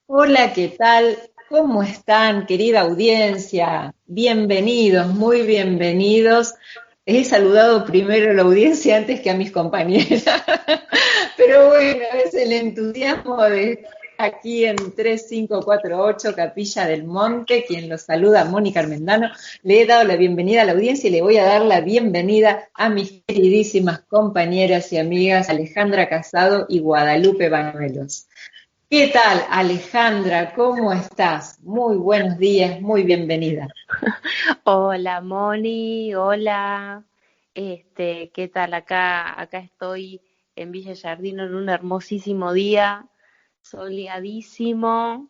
Hola, ¿qué tal? ¿Cómo están, querida audiencia? Bienvenidos, muy bienvenidos. He saludado primero a la audiencia antes que a mis compañeras, pero bueno, es el entusiasmo de aquí en 3548 Capilla del Monte, quien los saluda, Mónica Armendano. Le he dado la bienvenida a la audiencia y le voy a dar la bienvenida a mis queridísimas compañeras y amigas Alejandra Casado y Guadalupe Banuelos. ¿Qué tal, Alejandra? ¿Cómo estás? Muy buenos días, muy bienvenida. Hola Moni, hola. ¿Qué tal? Acá estoy en Villa Jardino en un hermosísimo día, soleadísimo,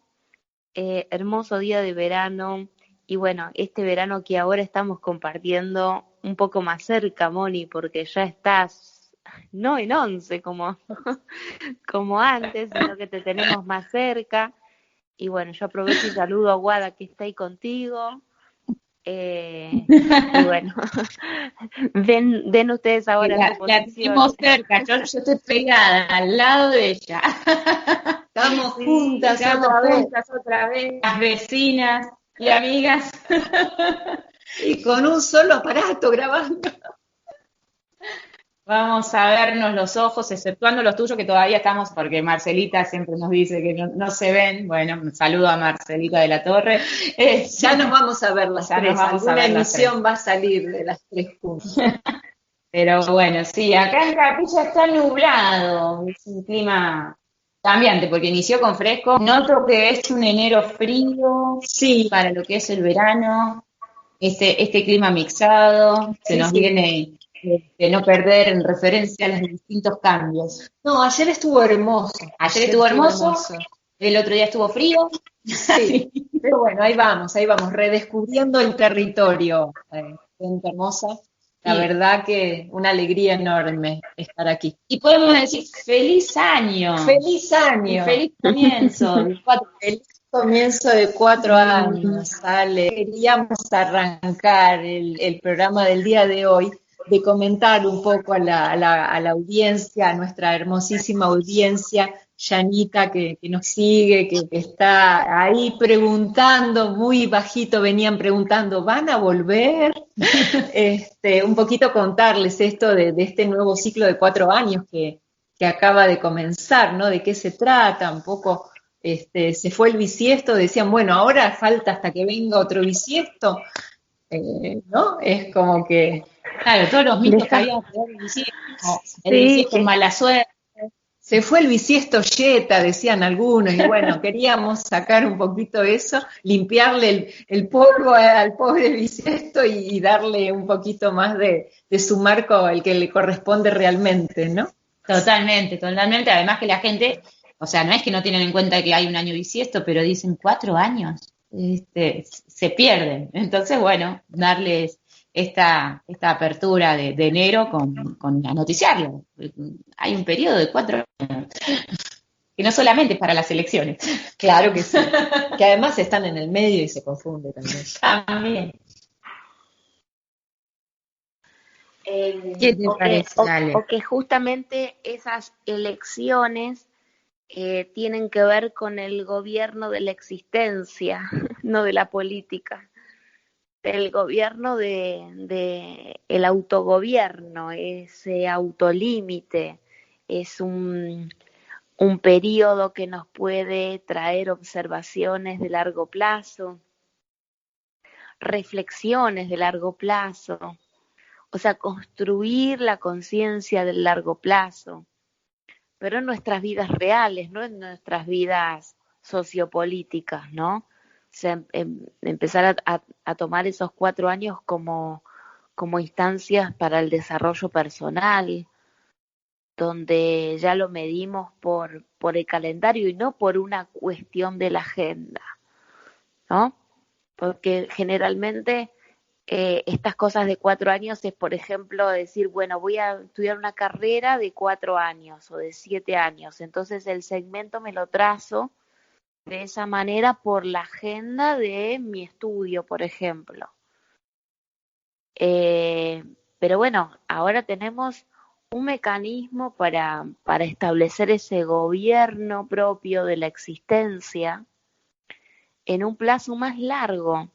hermoso día de verano. Y bueno, este verano que ahora estamos compartiendo un poco más cerca, Moni, porque ya estás, no en 11 como antes, sino que te tenemos más cerca. Y bueno, yo aprovecho y saludo a Guada que está ahí contigo. Eh, y bueno, ven ustedes ahora La, su la posición. tenemos cerca, yo estoy pegada al lado de ella. Sí, Estamos juntas otra vez, las vecinas y amigas, y con un solo aparato grabando. Vamos a vernos los ojos, exceptuando los tuyos que todavía estamos, porque Marcelita siempre nos dice que no se ven. Bueno, un saludo a Marcelita de la Torre. Ya nos vamos a ver las ya nos tres, vamos a alguna ver las tres. emisión va a salir de las tres juntas. Pero bueno, sí, acá en Capilla está nublado, es un clima cambiante, porque inició con fresco. Noto que es un enero frío Sí, para lo que es el verano. Este clima mixado, se sí, nos sí. viene de no perder en referencia a los distintos cambios. No, ayer estuvo hermoso, Ayer ayer estuvo estuvo hermoso, hermoso. el otro día estuvo frío. Sí, Sí. pero bueno, ahí vamos, redescubriendo el territorio. Gente hermosa, la Y, verdad que una alegría enorme estar aquí. y podemos decir feliz año ¡Feliz y año! feliz comienzo. Feliz comienzo de 4 años, Ale. Queríamos arrancar el programa del día de hoy de comentar un poco a la audiencia, a nuestra hermosísima audiencia, Yanita, que nos sigue, que está ahí preguntando, muy bajito venían preguntando, ¿van a volver? Un poquito contarles esto de este nuevo ciclo de 4 años que acaba de comenzar, ¿no? ¿De qué se trata? Un poco, se fue el bisiesto, decían, bueno, ahora falta hasta que venga otro bisiesto, ¿no? Es como que Claro, todos los mitos que deja, habíamos creado del bisiesto, como el sí, bisiesto mala suerte. se fue el bisiesto yeta, decían algunos, y bueno, queríamos sacar un poquito eso, limpiarle el polvo al pobre bisiesto y darle un poquito más de su marco, el que le corresponde realmente, ¿no? Totalmente, totalmente. Además que la gente, o sea, no es que no tienen en cuenta que hay un año bisiesto, pero dicen 4 años, se pierden. Entonces, bueno, darles esta apertura de enero con noticiarlo. Hay un periodo de 4 años, que no solamente es para las elecciones. Claro que sí, que además están en el medio y se confunde también. También. ¿Qué te O que, parece, Ale? o que justamente esas elecciones tienen que ver con el gobierno de la existencia, no de la política, del gobierno de el autogobierno, ese autolímite, es un periodo que nos puede traer observaciones de largo plazo, reflexiones de largo plazo, o sea, construir la conciencia del largo plazo, pero en nuestras vidas reales, no en nuestras vidas sociopolíticas, ¿no? O sea, empezar a tomar esos 4 años como instancias para el desarrollo personal, donde ya lo medimos por el calendario y no por una cuestión de la agenda, ¿no? Porque generalmente estas cosas de 4 años es, por ejemplo, decir, bueno, voy a estudiar una carrera de 4 años o de 7 años, entonces el segmento me lo trazo de esa manera por la agenda de mi estudio, por ejemplo. Eh, pero bueno, ahora tenemos un mecanismo para establecer ese gobierno propio de la existencia en un plazo más largo.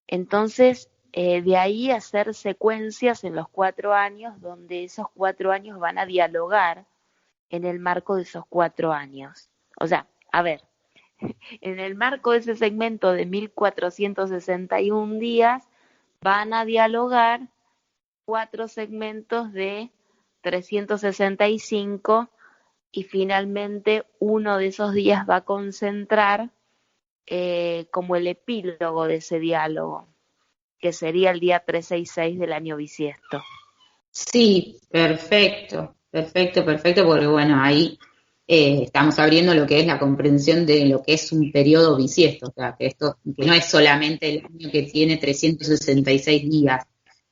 Entonces, de ahí hacer secuencias en los 4 años, donde esos 4 años van a dialogar en el marco de esos 4 años. O sea, a ver, en el marco de ese segmento de 1461 días, van a dialogar 4 segmentos de 365 y finalmente uno de esos días va a concentrar como el epílogo de ese diálogo, que sería el día 366 del año bisiesto. Sí, perfecto, porque bueno, ahí estamos abriendo lo que es la comprensión de lo que es un periodo bisiesto, o sea, que no es solamente el año que tiene 366 días,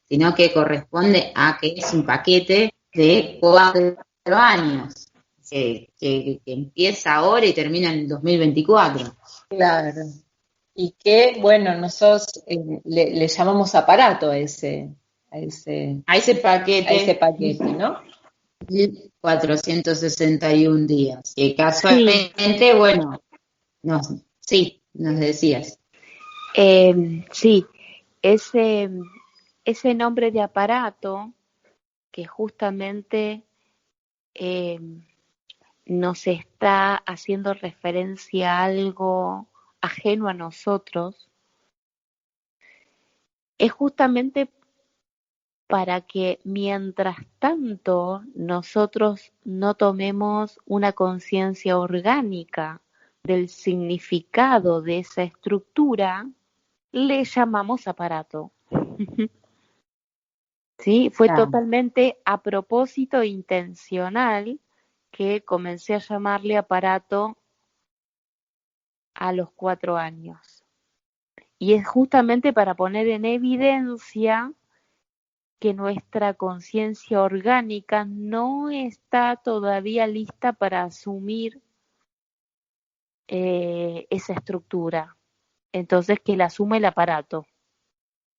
sino que corresponde a que es un paquete de 4 años, que empieza ahora y termina en el 2024. Claro. Y que, bueno, nosotros le llamamos aparato a ese paquete, ¿no? 461 días. Que casualmente, bueno, nos decías. Sí, ese nombre de aparato que justamente nos está haciendo referencia a algo ajeno a nosotros, es justamente para que mientras tanto nosotros no tomemos una conciencia orgánica del significado de esa estructura, le llamamos aparato. Sí, fue totalmente a propósito intencional que comencé a llamarle aparato a los 4 años. Y es justamente para poner en evidencia que nuestra conciencia orgánica no está todavía lista para asumir esa estructura. Entonces, que la asume el aparato.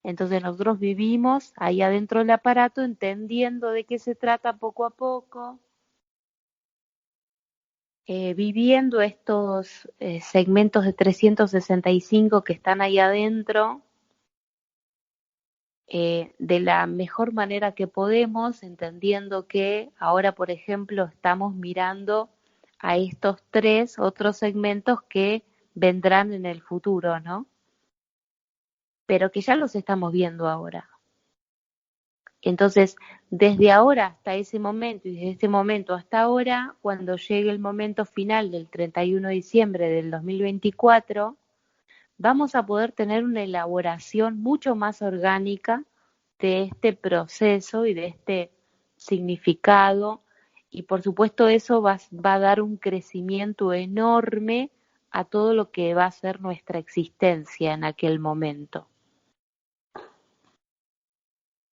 Entonces nosotros vivimos ahí adentro del aparato entendiendo de qué se trata poco a poco, viviendo estos segmentos de 365 que están ahí adentro de la mejor manera que podemos, entendiendo que ahora, por ejemplo, estamos mirando a estos 3 otros segmentos que vendrán en el futuro, ¿no? Pero que ya los estamos viendo ahora. Entonces, desde ahora hasta ese momento y desde ese momento hasta ahora, cuando llegue el momento final del 31 de diciembre del 2024, vamos a poder tener una elaboración mucho más orgánica de este proceso y de este significado, y por supuesto eso va a dar un crecimiento enorme a todo lo que va a ser nuestra existencia en aquel momento.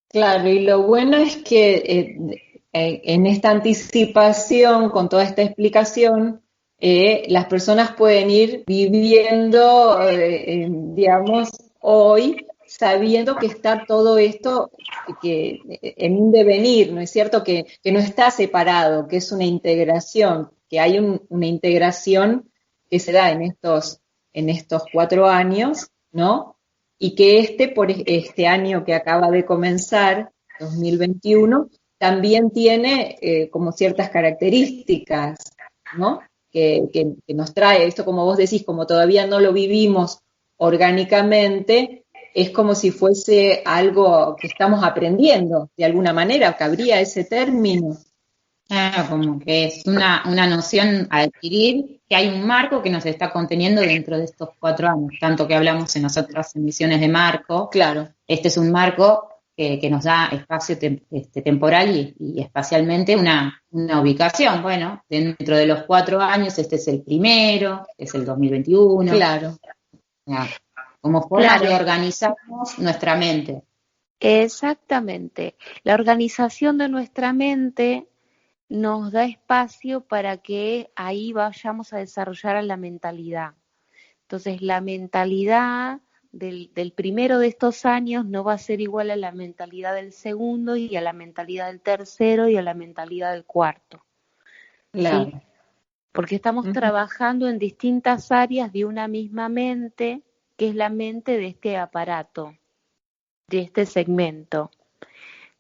Claro, y lo bueno es que en esta anticipación, con toda esta explicación, las personas pueden ir viviendo, digamos, hoy, sabiendo que está todo esto en un devenir, ¿no es cierto? Que no está separado, que es una integración, que hay una integración que se da en estos 4 años, ¿no? Y que por este año que acaba de comenzar, 2021, también tiene como ciertas características, ¿no? Que nos trae, esto como vos decís, como todavía no lo vivimos orgánicamente, es como si fuese algo que estamos aprendiendo, de alguna manera, cabría ese término. Claro, como que es una noción a adquirir, que hay un marco que nos está conteniendo dentro de estos 4 años, tanto que hablamos en las otras emisiones de marco. Claro. Este es un marco que nos da espacio temporal y espacialmente una ubicación. Bueno, dentro de los 4 años, este es el primero, es el 2021. Claro. Como forma de organizarnos nuestra mente. Exactamente. La organización de nuestra mente nos da espacio para que ahí vayamos a desarrollar la mentalidad. Entonces, la mentalidad del primero de estos años no va a ser igual a la mentalidad del segundo y a la mentalidad del tercero y a la mentalidad del cuarto. Claro. ¿Sí? Porque estamos trabajando en distintas áreas de una misma mente, que es la mente de este aparato, de este segmento,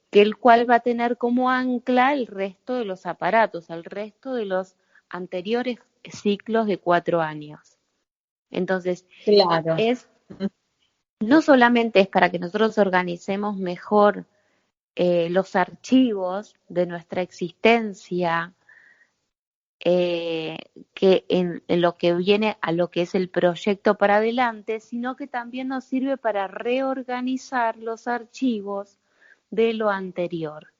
que el cual va a tener como ancla el resto de los aparatos, el resto de los anteriores ciclos de 4 años. Entonces, Claro. no solamente es para que nosotros organicemos mejor los archivos de nuestra existencia, que en lo que viene a lo que es el proyecto para adelante, sino que también nos sirve para reorganizar los archivos de lo anterior,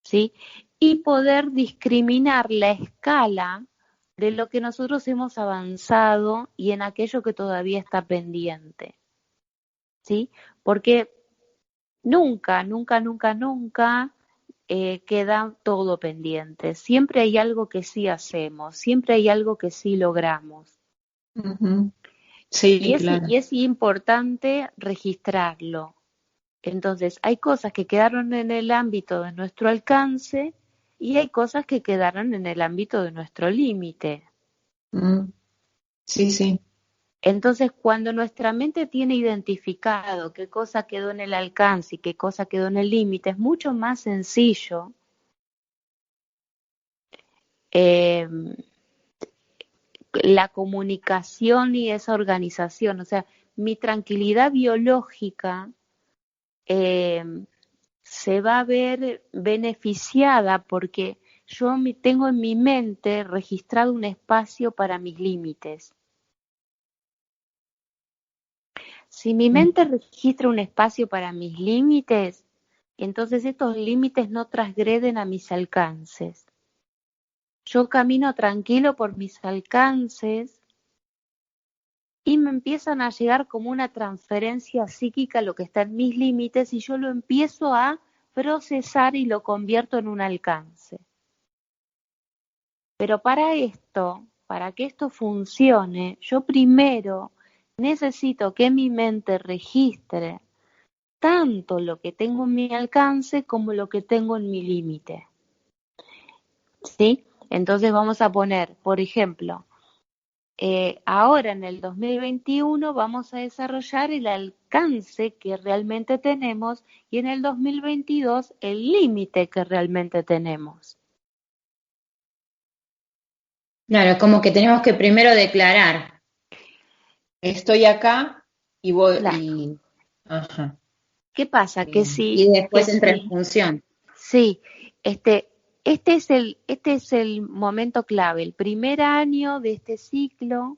¿sí? Y poder discriminar la escala de lo que nosotros hemos avanzado y en aquello que todavía está pendiente, ¿sí? Porque nunca queda todo pendiente. Siempre hay algo que sí hacemos, siempre hay algo que sí logramos. Sí, claro. Y es importante registrarlo. Entonces, hay cosas que quedaron en el ámbito de nuestro alcance y hay cosas que quedaron en el ámbito de nuestro límite. Sí, sí. Entonces, cuando nuestra mente tiene identificado qué cosa quedó en el alcance y qué cosa quedó en el límite, es mucho más sencillo la comunicación y esa organización. O sea, mi tranquilidad biológica se va a ver beneficiada porque yo tengo en mi mente registrado un espacio para mis límites. Si mi mente registra un espacio para mis límites, entonces estos límites no transgreden a mis alcances. Yo camino tranquilo por mis alcances y me empiezan a llegar como una transferencia psíquica lo que está en mis límites y yo lo empiezo a procesar y lo convierto en un alcance. Pero para que esto funcione, yo primero necesito que mi mente registre tanto lo que tengo en mi alcance como lo que tengo en mi límite. ¿Sí? Entonces vamos a poner, por ejemplo, ahora en el 2021 vamos a desarrollar el alcance que realmente tenemos y en el 2022 el límite que realmente tenemos. Claro, como que tenemos que primero declarar. Estoy acá y voy Claro. Ajá. ¿Qué pasa? Y después entra en función. Sí, este es el momento clave. El primer año de este ciclo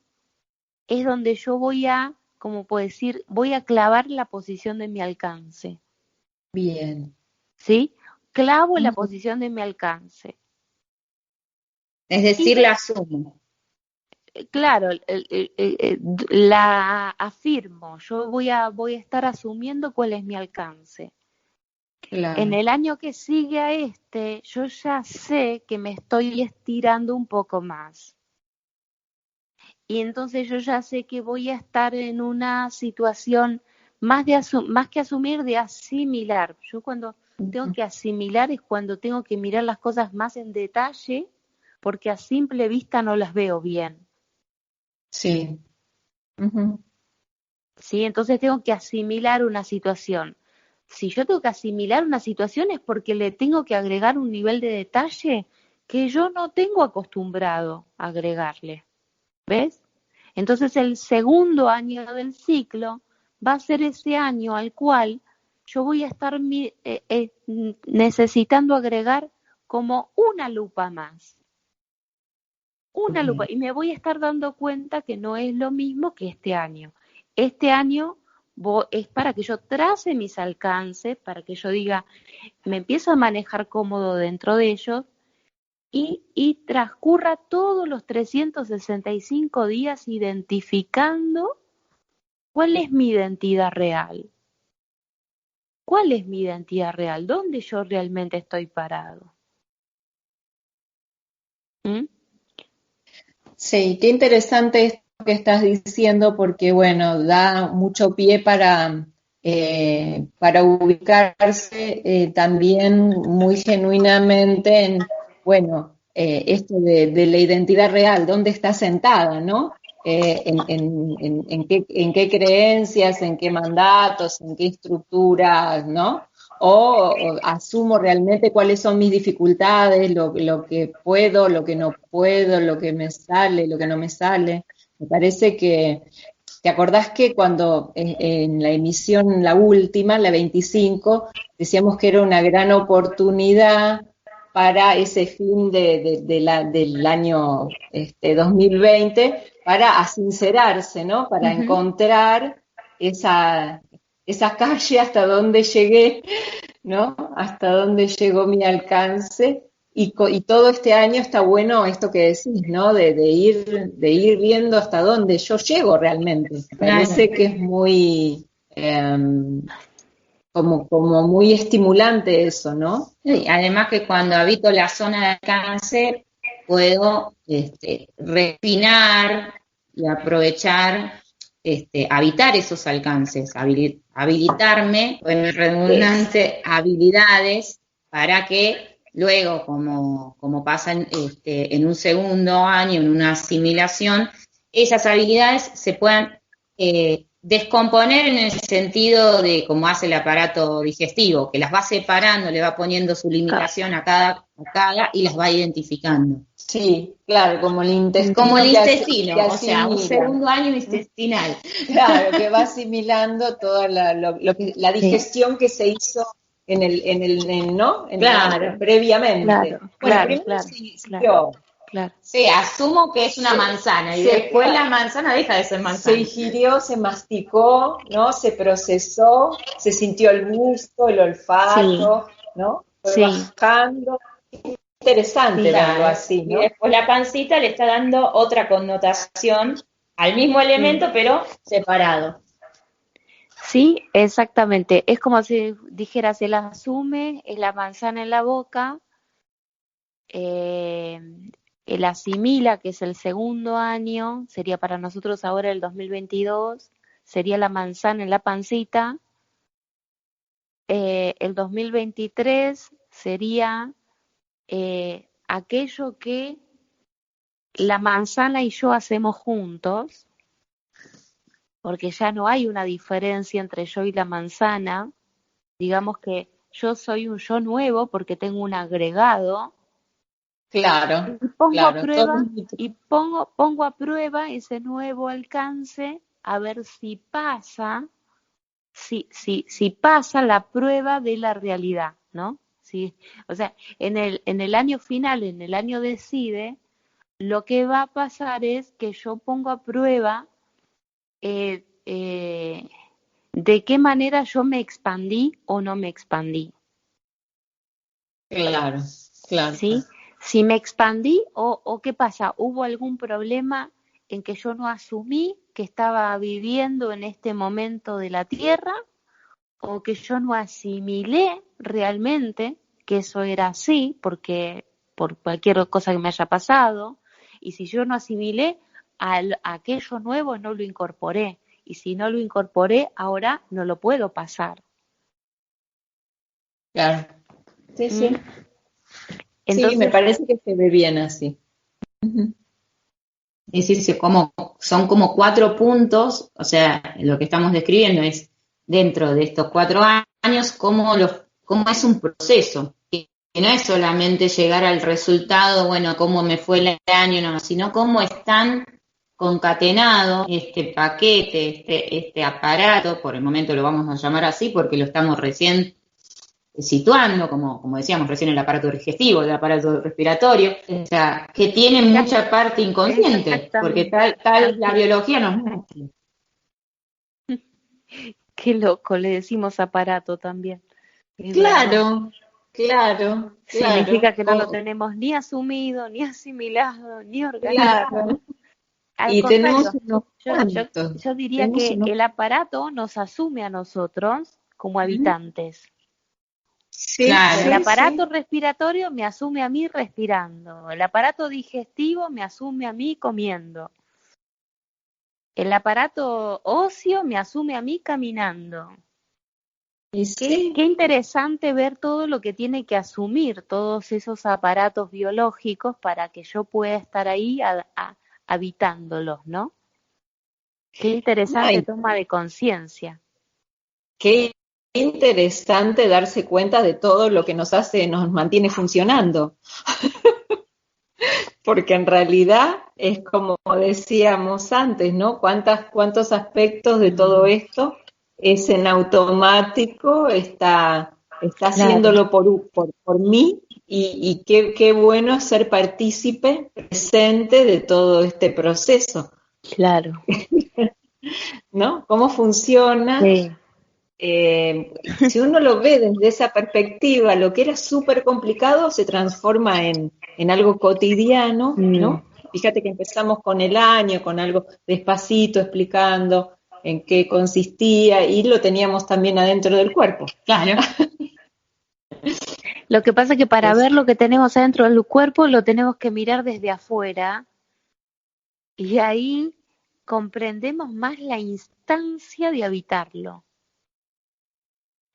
es donde yo como puedo decir, voy a clavar la posición de mi alcance. Bien. ¿Sí? Clavo la posición de mi alcance. Es decir, la asumo. Claro, la afirmo. Yo voy a estar asumiendo cuál es mi alcance. Claro. En el año que sigue a yo ya sé que me estoy estirando un poco más. Y entonces yo ya sé que voy a estar en una situación más que asumir, de asimilar. Yo cuando tengo que asimilar es cuando tengo que mirar las cosas más en detalle, porque a simple vista no las veo bien. Sí. ¿Sí? Entonces tengo que asimilar una situación. Si yo tengo que asimilar una situación es porque le tengo que agregar un nivel de detalle que yo no tengo acostumbrado a agregarle. ¿Ves? Entonces el segundo año del ciclo va a ser ese año al cual yo voy a estar necesitando agregar como una lupa más. Una lupa. Y me voy a estar dando cuenta que no es lo mismo que este año. Este año es para que yo trace mis alcances, para que yo diga, me empiezo a manejar cómodo dentro de ellos y transcurra todos los 365 días identificando cuál es mi identidad real. ¿Cuál es mi identidad real? ¿Dónde yo realmente estoy parado? Sí, qué interesante esto que estás diciendo porque, bueno, da mucho pie para ubicarse también muy genuinamente en, bueno, esto de la identidad real, dónde está sentada, ¿no? En qué creencias, en qué mandatos, en qué estructuras, ¿no? O asumo realmente cuáles son mis dificultades, lo que puedo, lo que no puedo, lo que me sale, lo que no me sale. Me parece que, ¿te acordás que cuando en la emisión, la última, la 25, decíamos que era una gran oportunidad para ese fin del año 2020, para sincerarse, ¿no? Para encontrar esa calle hasta donde llegué, ¿no? Hasta dónde llegó mi alcance. Y todo este año está bueno esto que decís, ¿no? De ir viendo hasta dónde yo llego realmente. Me parece que es muy, como muy estimulante eso, ¿no? Sí, además que cuando habito la zona de alcance puedo refinar y aprovechar, habitar esos alcances, habilitarme, en redundante, habilidades para que luego, como pasa en un segundo año, en una asimilación, esas habilidades se puedan descomponer en el sentido de cómo hace el aparato digestivo, que las va separando, le va poniendo su limitación a cada y las va identificando. Sí, claro, como el intestino. Como el intestino, que o sea, un segundo año intestinal. Claro, que va asimilando toda la digestión que se hizo ¿no? Claro. Previamente. Primero Sí, asumo que es una manzana y después la manzana deja de ser manzana. Se ingirió, se masticó, ¿no? Se procesó, se sintió el gusto, el olfato, ¿no? Fue bajando. Interesante verlo así, ¿no? Y después la pancita le está dando otra connotación al mismo elemento, pero separado. Sí, exactamente. Es como si dijeras, él asume, es la manzana en la boca, él asimila, que es el segundo año, sería para nosotros ahora el 2022, sería la manzana en la pancita. El 2023 sería aquello que la manzana y yo hacemos juntos, porque ya no hay una diferencia entre yo y la manzana. Digamos que yo soy un yo nuevo porque tengo un agregado. Claro, y pongo claro. a prueba pongo a prueba ese nuevo alcance a ver si pasa, si pasa la prueba de la realidad, ¿no? Sí, o sea, en el año final, en el año decide, lo que va a pasar es que yo pongo a prueba de qué manera yo me expandí o no me expandí. Claro, claro. ¿Sí? Si me expandí o qué pasa, hubo algún problema en que yo no asumí que estaba viviendo en este momento de la Tierra o que yo no asimilé realmente que eso era así porque por cualquier cosa que me haya pasado, y si yo no asimilé a aquello nuevo no lo incorporé, y si no lo incorporé ahora no lo puedo pasar. Claro. Sí, sí. Entonces, sí, me parece que se ve bien así. Es decir, son como 4 puntos, o sea, lo que estamos describiendo es dentro de estos 4 años cómo es un proceso, que no es solamente llegar al resultado, bueno, cómo me fue el año, no, sino cómo están concatenados este paquete, este aparato, por el momento lo vamos a llamar así porque lo estamos recién situando, como decíamos recién, el aparato digestivo, el aparato respiratorio, o sea, que tiene mucha parte inconsciente, porque tal la biología nos muestra. Qué loco, le decimos aparato también. Claro. Significa que no lo tenemos ni asumido, ni asimilado, ni organizado. Claro. Al Y tenemos contrario, yo diría que el aparato nos asume a nosotros como habitantes. Sí, claro. El aparato respiratorio me asume a mí respirando. El aparato digestivo me asume a mí comiendo. El aparato óseo me asume a mí caminando. Y sí, Qué interesante ver todo lo que tiene que asumir todos esos aparatos biológicos para que yo pueda estar ahí habitándolos, ¿no? Qué interesante ay, toma de conciencia. qué interesante darse cuenta de todo lo que nos hace, nos mantiene funcionando, porque en realidad es como decíamos antes, ¿no? Cuántos aspectos de todo esto es en automático, está Claro, haciéndolo por mí y qué bueno ser partícipe, presente de todo este proceso, claro. ¿no? ¿Cómo funciona? Sí. Si uno lo ve desde esa perspectiva, lo que era súper complicado se transforma en algo cotidiano, Mm. ¿no? Fíjate que empezamos con el año, con algo despacito, explicando en qué consistía y lo teníamos también adentro del cuerpo. Claro. Lo que pasa es que para Es- ver lo que tenemos adentro del cuerpo lo tenemos que mirar desde afuera y ahí comprendemos más la instancia de habitarlo.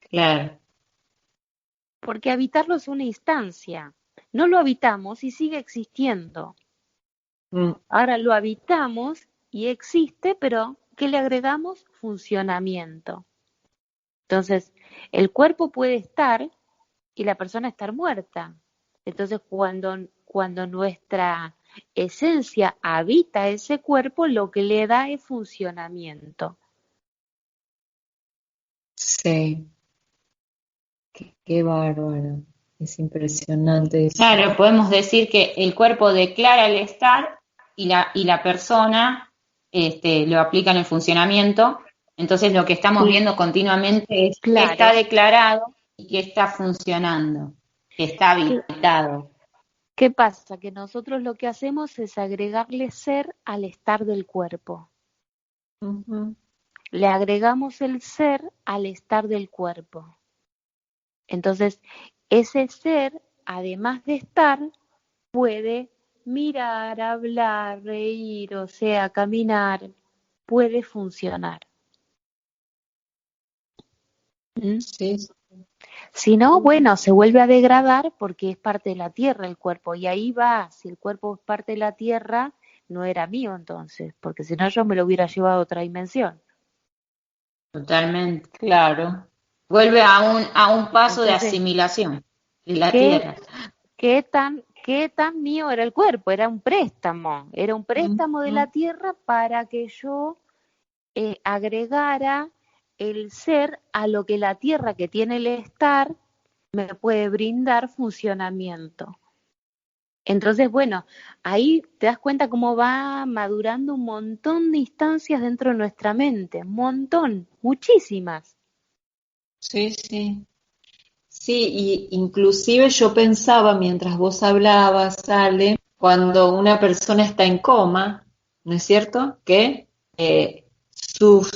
claro. Porque habitarlo es una instancia. No lo habitamos y sigue existiendo. Mm, Ahora lo habitamos y existe, pero ¿qué le agregamos? Funcionamiento. Entonces, el cuerpo puede estar y la persona estar muerta. Entonces, cuando nuestra esencia habita ese cuerpo, lo que le da es funcionamiento. sí, qué bárbaro. Es impresionante eso. Claro, podemos decir que el cuerpo declara el estar y la persona lo aplica en el funcionamiento. Entonces lo que estamos Sí, viendo continuamente es que está claro. declarado y que está funcionando, que está ¿Qué, habilitado. qué pasa? Que nosotros lo que hacemos es agregarle ser al estar del cuerpo. Ujú. Le agregamos el ser al estar del cuerpo. Entonces, ese ser, además de estar, puede mirar, hablar, reír, o sea, caminar, puede funcionar. ¿Mm? Sí, Si no, sí. bueno, se vuelve a degradar porque es parte de la tierra el cuerpo. Y ahí va, si el cuerpo es parte de la tierra, no era mío entonces, porque si no yo me lo hubiera llevado a otra dimensión. Totalmente. Claro. Vuelve a un paso de Entonces, asimilación de la ¿qué, tierra. qué tan mío era el cuerpo? Era un préstamo de la Ujú. tierra para que yo agregara el ser a lo que la tierra que tiene el estar me puede brindar funcionamiento. Entonces, bueno, ahí te das cuenta cómo va madurando un montón de instancias dentro de nuestra mente, un montón, muchísimas. Sí, sí. Sí, y inclusive yo pensaba mientras vos hablabas, Ale, cuando una persona está en coma, ¿no es cierto? Que Su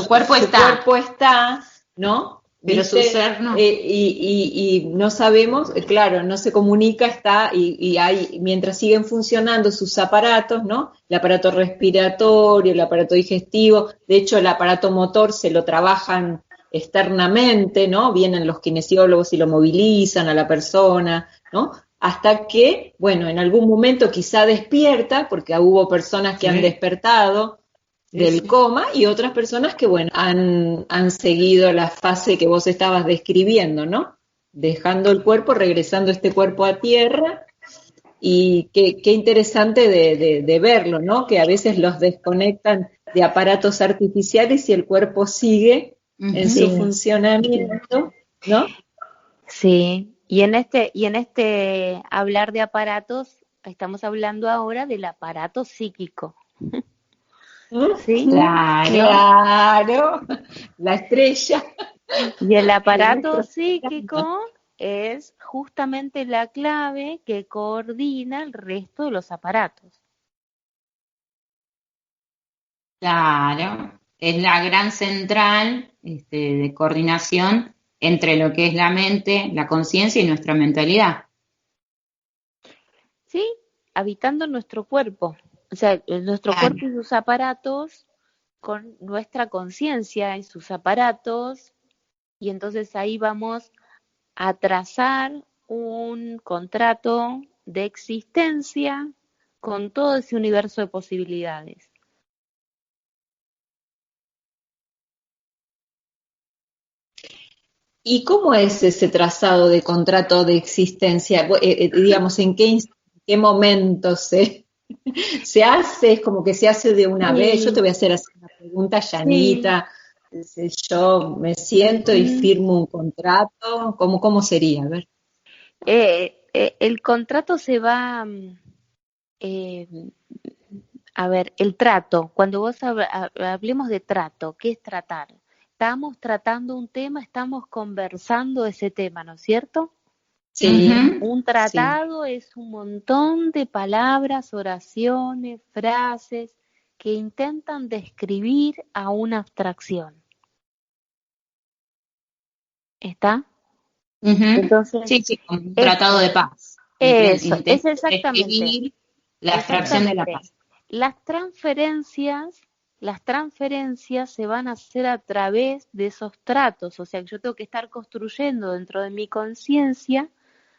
cuerpo su está, cuerpo está, ¿no? pero su ¿Viste? ser no. Y no sabemos, claro, no se comunica, está, y hay, mientras siguen funcionando sus aparatos, ¿no? El aparato respiratorio, el aparato digestivo, de hecho el aparato motor se lo trabajan externamente, ¿no? Vienen los kinesiólogos y lo movilizan a la persona, ¿no? Hasta que, bueno, en algún momento quizá despierta, porque hubo personas que han Sí, despertado sí, del sí. coma y otras personas que, bueno, han seguido la fase que vos estabas describiendo, ¿no? Dejando el cuerpo, regresando este cuerpo a tierra y qué interesante de verlo, ¿no? Que a veces los desconectan de aparatos artificiales y el cuerpo sigue en Ujú. su Sí, funcionamiento, ¿no? sí. Y en este hablar de aparatos, estamos hablando ahora del aparato psíquico, ¿Mm? ¿sí? ¿No? Claro, la estrella Y el de aparato nuestro programa. psíquico es justamente la clave que coordina el resto de los aparatos. Claro, es la gran central de coordinación entre lo que es la mente, la conciencia y nuestra mentalidad. ¿Sí? Habitando nuestro cuerpo. O sea, nuestro Claro. cuerpo y sus aparatos con nuestra conciencia en sus aparatos, y entonces ahí vamos a trazar un contrato de existencia con todo ese universo de posibilidades. ¿Y cómo es ese trazado de contrato de existencia? Digamos, ¿en qué momento se hace? ¿Es como que se hace de una vez? Yo te Sí, voy a hacer así una pregunta sí. llanita. Yo me siento y Mm. firmo un contrato. ¿Cómo sería? A ver. El contrato se va, eh, a ver, el trato, cuando hablemos de trato, ¿qué es tratar? Estamos tratando un tema, estamos conversando ese tema, ¿no es cierto? Sí, Un sí. tratado es un montón de palabras, oraciones, frases que intentan describir a una abstracción. ¿Está? Ujú. Entonces, Sí, sí, como un es tratado de paz. eso, es Intenta exactamente, describir la abstracción de la exactamente. paz. Las transferencias, las transferencias se van a hacer a través de esos tratos, o sea, que yo tengo que estar construyendo dentro de mi conciencia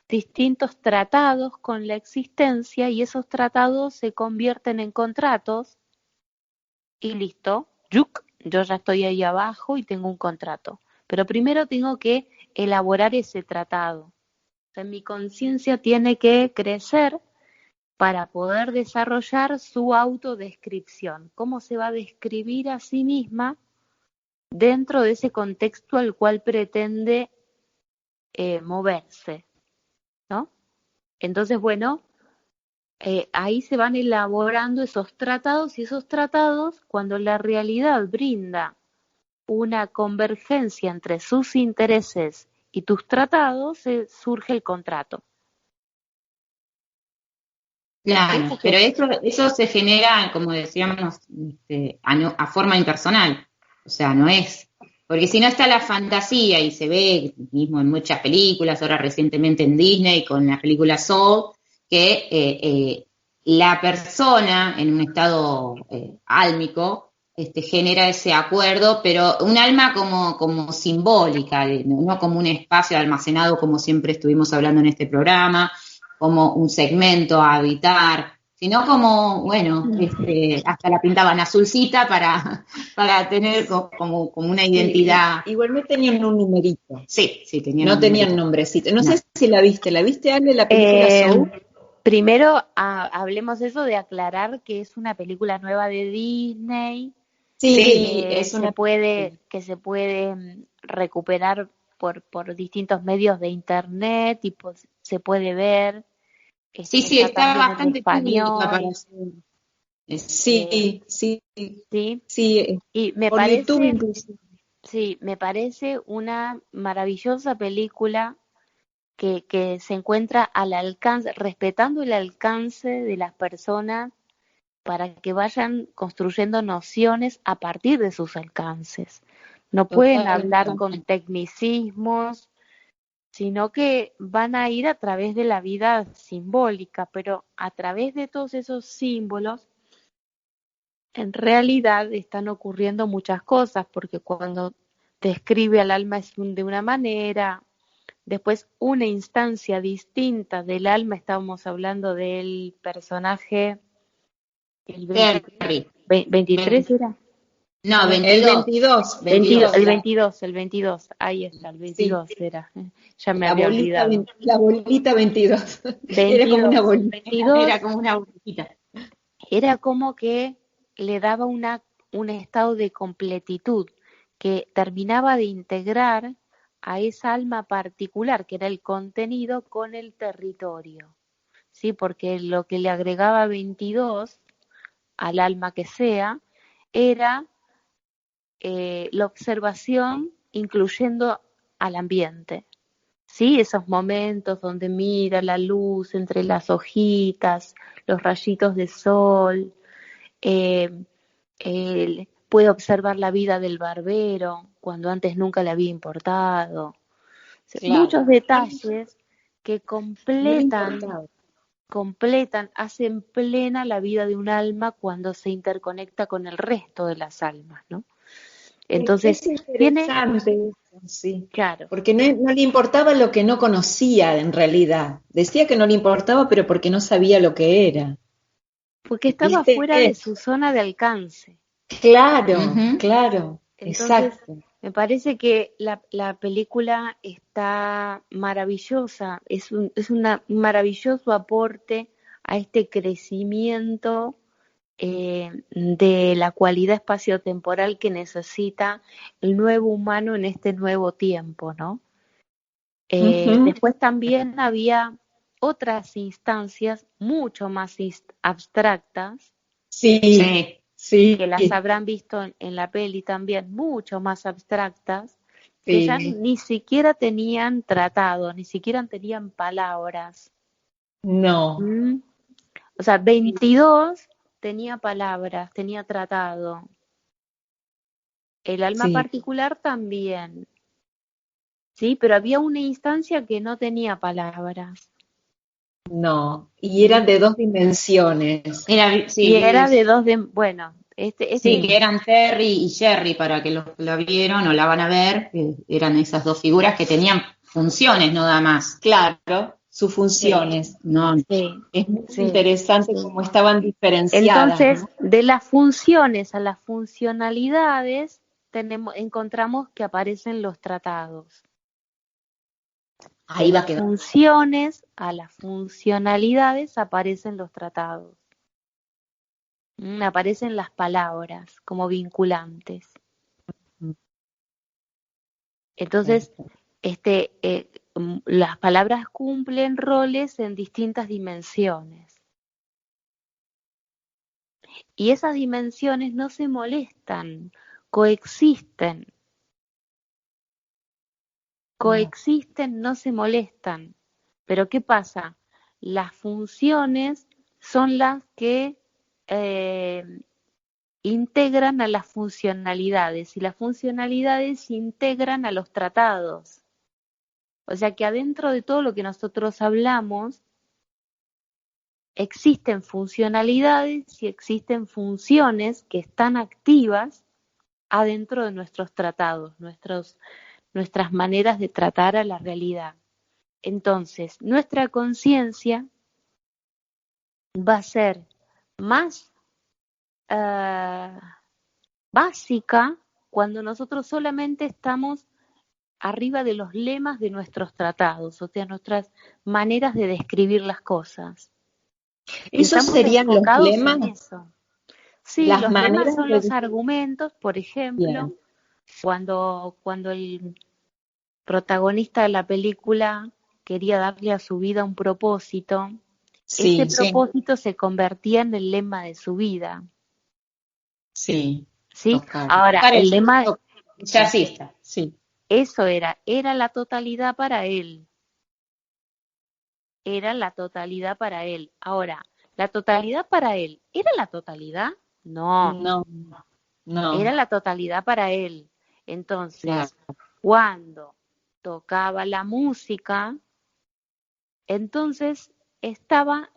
distintos tratados con la existencia, y esos tratados se convierten en contratos y listo, ¡yuc! Yo ya estoy ahí abajo y tengo un contrato. Pero primero tengo que elaborar ese tratado. O sea, mi conciencia tiene que crecer para poder desarrollar su autodescripción. ¿Cómo se va a describir a sí misma dentro de ese contexto al cual pretende moverse? ¿No? Entonces, bueno, ahí se van elaborando esos tratados, y esos tratados, cuando la realidad brinda una convergencia entre sus intereses y tus tratados, surge el contrato. Claro, Eso que pero eso se genera, como decíamos, a forma impersonal. O sea, no es. Porque si no está la fantasía y se ve mismo en muchas películas, ahora recientemente en Disney con la película Soul, que la persona en un estado álmico genera ese acuerdo, pero un alma como simbólica, no como un espacio almacenado como siempre estuvimos hablando en este programa, como un segmento a habitar, sino como, bueno, hasta la pintaban azulcita para tener como una Sí, identidad. igual no tenían un numerito, Sí, sí, tenían no un tenían numerito. nombrecito. No No. sé si la viste. ¿La viste, Ale, la película Eh, Soul? primero hablemos eso de aclarar que es una película nueva de Disney, Sí, Sí, que es se una puede, película. recuperar por distintos medios de internet, y pues se puede ver, sí, sí, está está también en bastante pública para español, hacer. eh, Sí, sí, ¿sí? sí, Y me por YouTube parece, inclusive. sí, me parece una maravillosa película que se encuentra al alcance, respetando el alcance de las personas, para que vayan construyendo nociones a partir de sus alcances. No pueden hablar con Totalmente. tecnicismos, sino que van a ir a través de la vida simbólica, pero a través de todos esos símbolos, en realidad están ocurriendo muchas cosas, porque cuando describe al alma es de una manera, después una instancia distinta del alma, estábamos hablando del personaje, el 23, Terry. 23 20 era. no, El 22. 22, 22, 22. el 22, ahí está, el sí, 22 era, ya me había olvidado. La bolita 22. Era como una 22, bolita. 22 Era como una burbujita. era como que le daba un estado de completitud, que terminaba de integrar a esa alma particular, que era el contenido, con el territorio, ¿sí? Porque lo que le agregaba 22 al alma que sea era la observación incluyendo al ambiente, ¿sí? Esos momentos donde mira la luz entre las hojitas, los rayitos de sol, eh, puede observar la vida del barbero cuando antes nunca le había importado. Claro. Muchos detalles que No le completan, importaba. completan, hacen plena la vida de un alma cuando se interconecta con el resto de las almas, ¿no? Entonces, es interesante eso, sí. claro, Porque no le importaba lo que no conocía en realidad. Decía que no le importaba, pero porque no sabía lo que era. porque estaba ¿Viste? fuera de su zona de alcance. Claro, Ujú. claro, Entonces, exacto. me parece que la película está maravillosa, un maravilloso aporte a este crecimiento de la cualidad espaciotemporal que necesita el nuevo humano en este nuevo tiempo, ¿no? Ujú. Después también había otras instancias mucho más abstractas, Sí, Sí, que sí, las habrán visto en la peli también, mucho más abstractas, que ya sí. ni siquiera tenían tratado, ni siquiera tenían palabras. No. ¿Mm? O sea, 22 tenía palabras, tenía tratado. El alma Sí, particular también, ¿sí? Pero había una instancia que no tenía palabras. no. Y eran ¿Mm? de 2 dimensiones. Y sí, era de dos de, bueno, sí, que eran Terry y Jerry, para que los que la vieron o la van a ver, eran esas dos figuras que tenían funciones nada más. Claro, sus sí, funciones. No, sí, Es muy sí. interesante cómo estaban diferenciadas, Entonces, ¿no? de las funciones a las funcionalidades, encontramos que aparecen los tratados. De Ahí va a las quedar. funciones a las funcionalidades aparecen los tratados. Aparecen las palabras como vinculantes. Entonces, las palabras cumplen roles en distintas dimensiones. Y esas dimensiones no se molestan, coexisten. Coexisten, no se molestan. Pero ¿qué pasa? Las funciones son las que eh, integran a las funcionalidades y las funcionalidades integran a los tratados. O sea que adentro de todo lo que nosotros hablamos existen funcionalidades y existen funciones que están activas adentro de nuestros tratados, nuestras maneras de tratar a la realidad. Entonces, nuestra conciencia va a ser más básica cuando nosotros solamente estamos arriba de los lemas de nuestros tratados, o sea, nuestras maneras de describir las cosas. Y ¿Esos estamos serían los enfocados lemas? en eso. Sí, Las los lemas maneras son de los decir. argumentos, por ejemplo, Bien. cuando el protagonista de la película quería darle a su vida un propósito, ese Sí, sí, propósito se convertía en el lema de su vida, sí. ¿sí? Tocar. Ahora, tocar el lema, el jazzista. Sí. eso era la totalidad para él, era la totalidad para él. Ahora, la totalidad para él, ¿era la totalidad? No, No, era no. la totalidad para él. Claro. Entonces, cuando tocaba la música, entonces entraba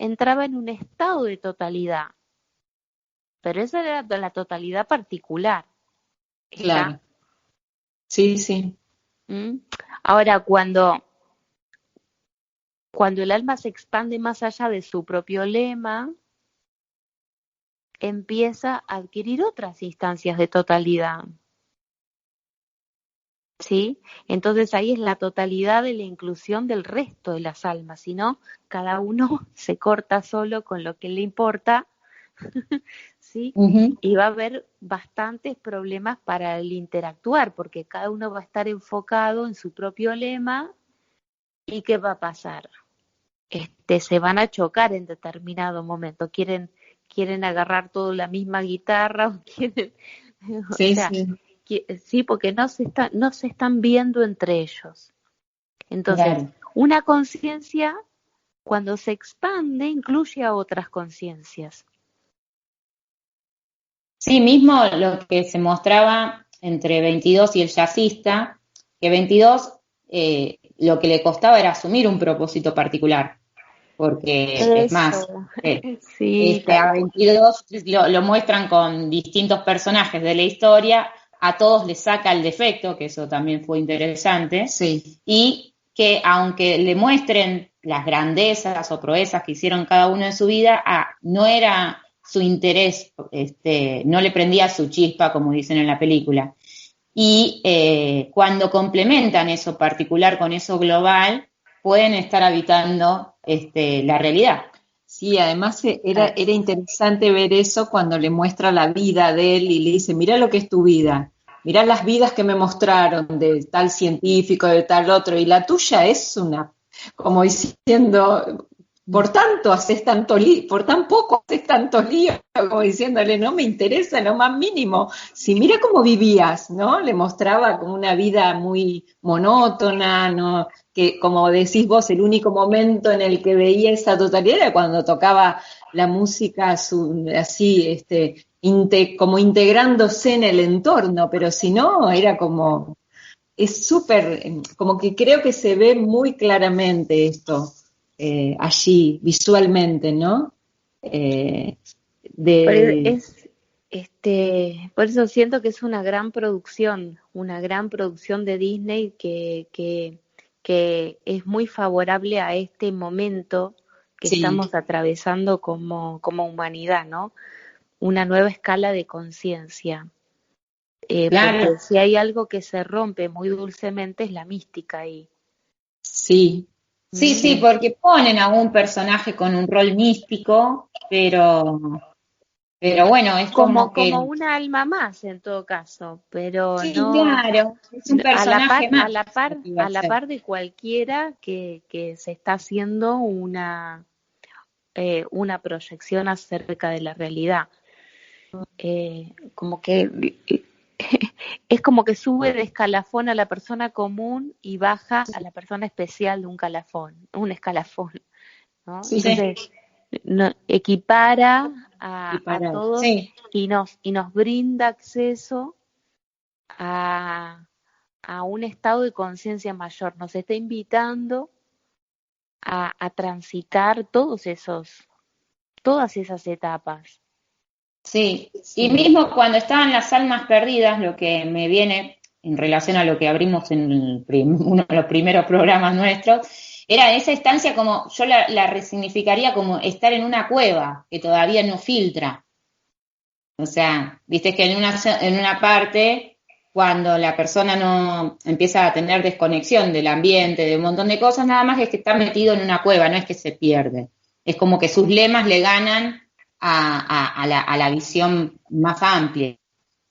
en un estado de totalidad, pero esa era la totalidad particular, ¿está? Claro. Sí, sí. ¿Mm? Ahora, cuando el alma se expande más allá de su propio lema, empieza a adquirir otras instancias de totalidad, ¿sí? Entonces ahí es la totalidad de la inclusión del resto de las almas, si no, cada uno se corta solo con lo que le importa, ¿sí? Ujú. Y va a haber bastantes problemas para el interactuar, porque cada uno va a estar enfocado en su propio lema. ¿Y qué va a pasar? Se van a chocar en determinado momento, quieren agarrar todo la misma guitarra o quieren, o Sí, sea, sí. sí, porque no se están viendo entre ellos. Entonces, Claro. una conciencia cuando se expande incluye a otras conciencias. Sí, mismo lo que se mostraba entre 22 y el jazzista, que 22 lo que le costaba era asumir un propósito particular. porque es más, Eso, sí, a 22 lo muestran con distintos personajes de la historia, a todos les saca el defecto, que eso también fue interesante, Sí. y que aunque le muestren las grandezas o proezas que hicieron cada uno en su vida, no era su interés, no le prendía su chispa, como dicen en la película. Y cuando complementan eso particular con eso global, pueden estar habitando la realidad. Sí, además era interesante ver eso cuando le muestra la vida de él y le dice, mira lo que es tu vida, mira las vidas que me mostraron de tal científico, de tal otro, y la tuya es una, como diciendo, por tanto haces tanto lío, por tan poco haces tanto lío, como diciéndole, no me interesa lo más mínimo. Si mira cómo vivías, ¿no? Le mostraba como una vida muy monótona, ¿no? Que como decís vos, el único momento en el que veía esa totalidad era cuando tocaba la música así, como integrándose en el entorno, pero si no, era como, es súper, como que creo que se ve muy claramente esto allí, visualmente, ¿no? Eh, pero de, por eso siento que es una gran producción de Disney que es muy favorable a este momento que sí, estamos atravesando como humanidad, ¿no? Una nueva escala de conciencia. Claro, Porque si hay algo que se rompe muy dulcemente es la mística ahí. sí, sí, sí, sí. porque ponen a un personaje con un rol místico, pero bueno, es como Como que, una alma más en todo caso, pero sí, no claro, es un personaje más. Lo que iba a a la ser. par de cualquiera que se está haciendo una proyección acerca de la realidad. Como que es como que sube de escalafón a la persona común y baja a la persona especial de un escalafón, ¿no? Sí, Entonces, equipara y a para, todos Sí, y nos brinda acceso a, a un estado de conciencia mayor. Nos está invitando a transitar todas esas etapas. sí. Y sí, mismo cuando estaban las almas perdidas, lo que me viene en relación a lo que abrimos en uno de los primeros programas nuestros, era esa estancia como, yo la resignificaría como estar en una cueva que todavía no filtra. O sea, viste que en una parte, cuando la persona no empieza a tener desconexión del ambiente, de un montón de cosas, nada más es que está metido en una cueva, no es que se pierde. Es como que sus lemas le ganan a la visión más amplia.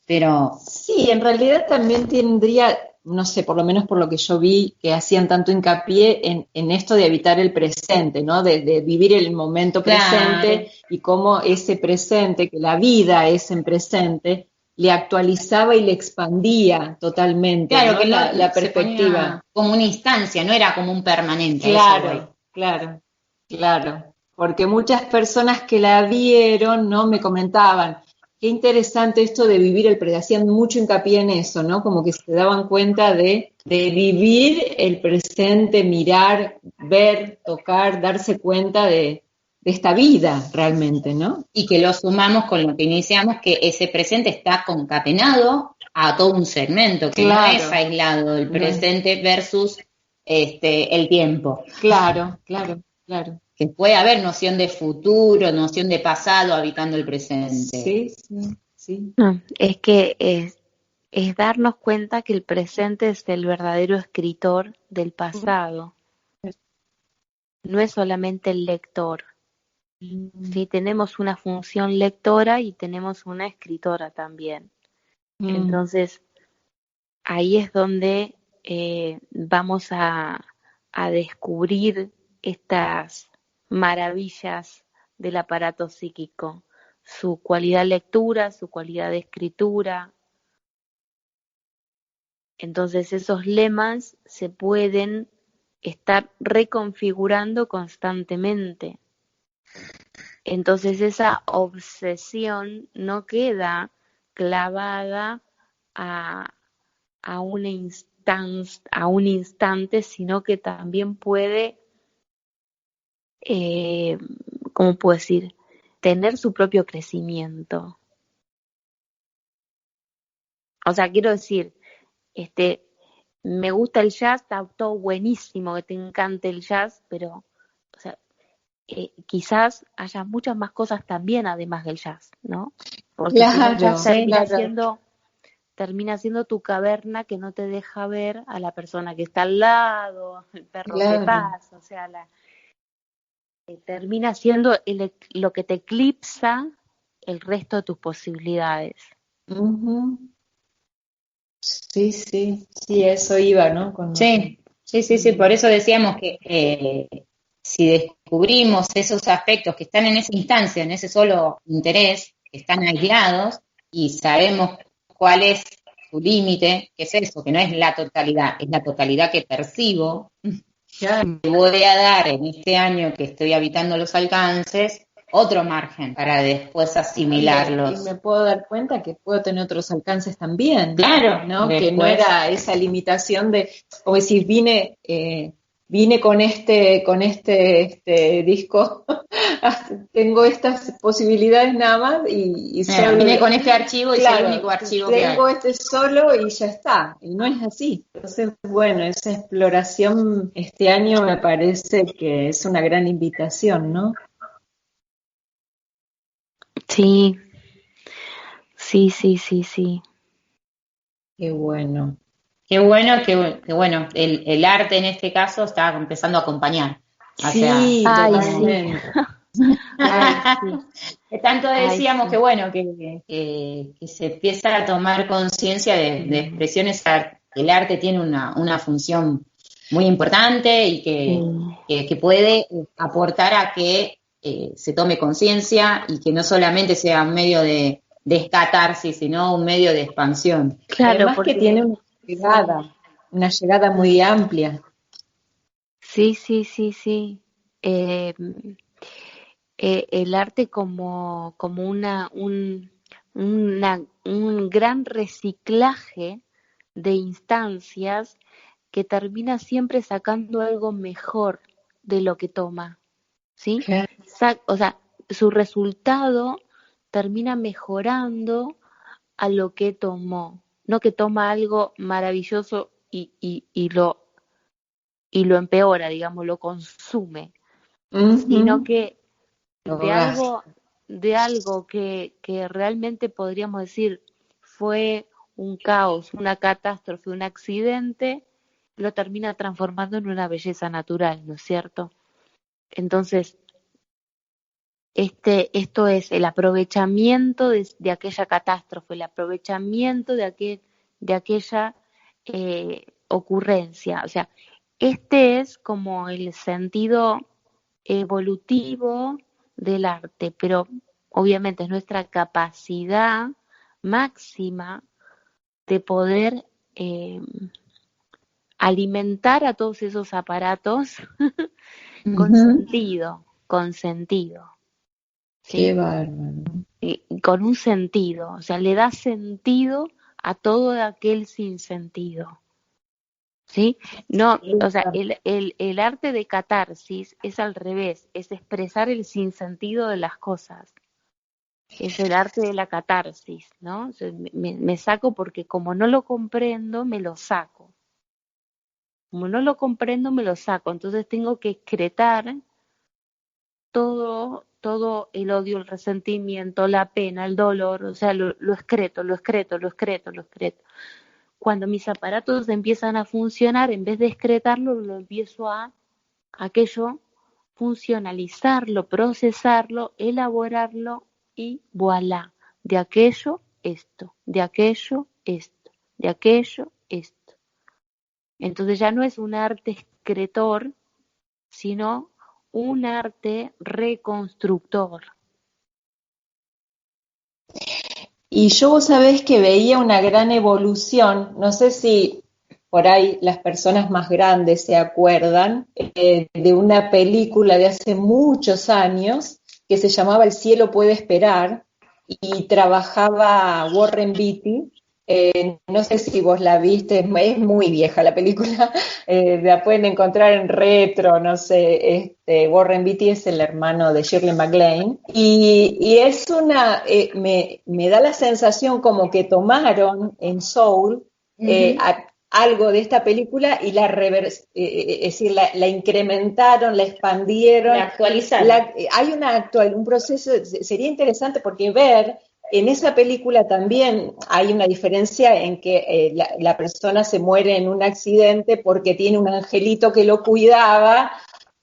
Pero, sí, en realidad también tendría, no sé, por lo menos por lo que yo vi, que hacían tanto hincapié en esto de evitar el presente, ¿no? De vivir el momento claro, presente y cómo ese presente, que la vida es en presente, le actualizaba y le expandía totalmente, claro ¿no? que no La se perspectiva. ponía como una instancia, no era como un permanente, a eso voy. Claro, claro, claro, porque muchas personas que la vieron, ¿no? Me comentaban, qué interesante esto de vivir el presente, hacían mucho hincapié en eso, ¿no? Como que se daban cuenta de vivir el presente, mirar, ver, tocar, darse cuenta de esta vida realmente, ¿no? Y que lo sumamos con lo que iniciamos, que ese presente está concatenado a todo un segmento, que no es Claro, aislado del no es- presente versus el tiempo, claro, claro, claro. que puede haber noción de futuro, noción de pasado habitando el presente. Sí, sí, sí. No, es darnos cuenta que el presente es el verdadero escritor del pasado, no es solamente el lector. Mm, Sí, tenemos una función lectora y tenemos una escritora también. mm, Entonces, ahí es donde vamos a descubrir estas maravillas del aparato psíquico, su cualidad lectura, su cualidad de escritura. Entonces, esos lemas se pueden estar reconfigurando constantemente. Entonces esa obsesión no queda clavada a, a un instante, sino que también puede ¿cómo puedo decir? Tener su propio crecimiento. O sea, quiero decir, me gusta el jazz, está todo buenísimo que te encante el jazz, pero, o sea, quizás haya muchas más cosas también además del jazz, ¿no? Porque si no, el jazz termina siendo tu caverna que no te deja ver a la persona que está al lado, el perro que pasa, o sea, termina siendo lo que te eclipsa el resto de tus posibilidades. Uh-huh. Sí, eso iba, ¿no? Sí, por eso decíamos que si descubrimos esos aspectos que están en esa instancia, en ese solo interés, que están aislados, y sabemos cuál es su límite, que es eso, que no es la totalidad, es la totalidad que percibo, le voy a dar en este año que estoy habitando los alcances, otro margen para después asimilarlos. Y me puedo dar cuenta que puedo tener otros alcances también. Claro, ¿no? Después, que no era esa limitación de, como decir, vine con este disco, tengo estas posibilidades nada más y solo... Vine con este archivo y es el único archivo que hay. Tengo este solo y ya está, y no es así. Entonces, bueno, esa exploración este año me parece que es una gran invitación, ¿no? Sí. Qué bueno. Qué bueno que el arte en este caso está empezando a acompañar. Sí, totalmente. Tanto decíamos que bueno, que se empieza a tomar conciencia de expresiones. El arte tiene una función muy importante y que puede aportar a que se tome conciencia y que no solamente sea un medio de catarsis, sino un medio de expansión. Claro, además porque que tiene una llegada muy amplia. Sí. El arte como un gran reciclaje de instancias que termina siempre sacando algo mejor de lo que toma, ¿sí? O sea, su resultado termina mejorando a lo que tomó, no que toma algo maravilloso y lo empeora, digamos, lo consume, sino que de algo que realmente podríamos decir fue un caos, una catástrofe, un accidente, lo termina transformando en una belleza natural, ¿no es cierto? Entonces, esto es el aprovechamiento de aquella catástrofe, el aprovechamiento de aquella ocurrencia. O sea, este es como el sentido evolutivo del arte, pero obviamente es nuestra capacidad máxima de poder alimentar a todos esos aparatos con sentido. ¿Sí? Qué bárbaro. Con un sentido, o sea, le da sentido a todo aquel sinsentido. ¿Sí? No, o sea, el arte de catarsis es al revés, es expresar el sinsentido de las cosas. Es el arte de la catarsis, ¿no? O sea, me saco porque como no lo comprendo, me lo saco. Como no lo comprendo, me lo saco. Entonces tengo que excretar todo el odio, el resentimiento, la pena, el dolor, o sea, lo excreto. Cuando mis aparatos empiezan a funcionar, en vez de excretarlo, lo empiezo a aquello funcionalizarlo, procesarlo, elaborarlo y voilà, de aquello esto, de aquello esto, de aquello esto. Entonces ya no es un arte excretor, sino un arte reconstructor. Y yo vos sabés que veía una gran evolución, no sé si por ahí las personas más grandes se acuerdan, de una película de hace muchos años que se llamaba El cielo puede esperar y trabajaba Warren Beatty No sé si vos la viste, es muy vieja la película, la pueden encontrar en retro, no sé, Warren Beatty es el hermano de Shirley MacLaine, y es me da la sensación como que tomaron en Soul algo de esta película y es decir, la incrementaron, la expandieron. La actualizaron. Hay un proceso, sería interesante porque ver, en esa película también hay una diferencia en que la persona se muere en un accidente porque tiene un angelito que lo cuidaba,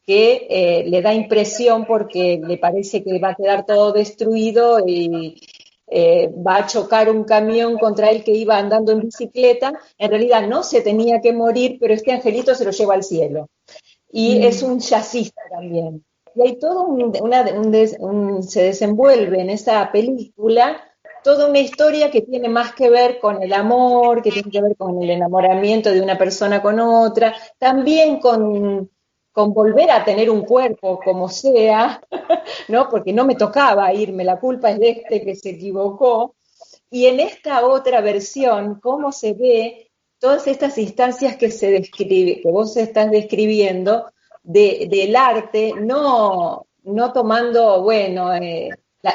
que le da impresión porque le parece que va a quedar todo destruido y va a chocar un camión contra él que iba andando en bicicleta. En realidad no se tenía que morir, pero este angelito se lo lleva al cielo. Y es un jazzista también. Y hay todo se desenvuelve en esa película toda una historia que tiene más que ver con el amor, que tiene que ver con el enamoramiento de una persona con otra, también con volver a tener un cuerpo como sea, ¿no? Porque no me tocaba irme, la culpa es de este que se equivocó. Y en esta otra versión, cómo se ve todas estas instancias que vos estás describiendo del arte, no tomando, bueno,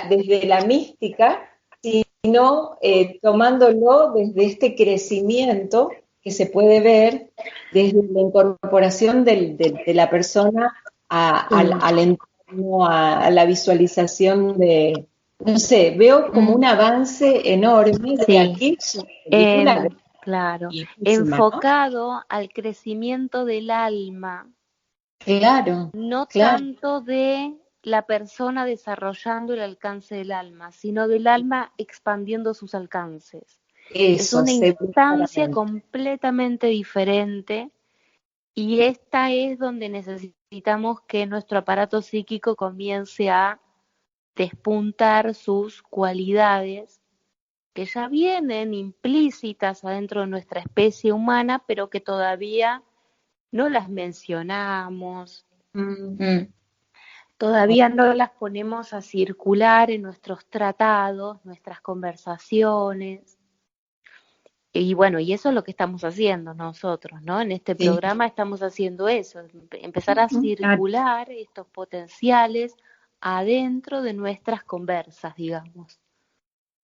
desde la mística, sino tomándolo desde este crecimiento que se puede ver desde la incorporación de la persona al entorno, a la visualización no sé, veo como un avance enorme de Sí. aquí, película Claro, viejísima, ¿no? enfocado al crecimiento del alma, Claro, no claro, tanto de la persona desarrollando el alcance del alma, sino del alma expandiendo sus alcances. Es eso una se ve instancia claramente. completamente diferente y esta es donde necesitamos que nuestro aparato psíquico comience a despuntar sus cualidades que ya vienen implícitas adentro de nuestra especie humana, pero que todavía no las mencionamos, Mm. todavía no las ponemos a circular en nuestros tratados, nuestras conversaciones. Y bueno, y eso es lo que estamos haciendo nosotros, ¿no? En este Sí. programa estamos haciendo eso, empezar a Claro. circular estos potenciales adentro de nuestras conversas, digamos.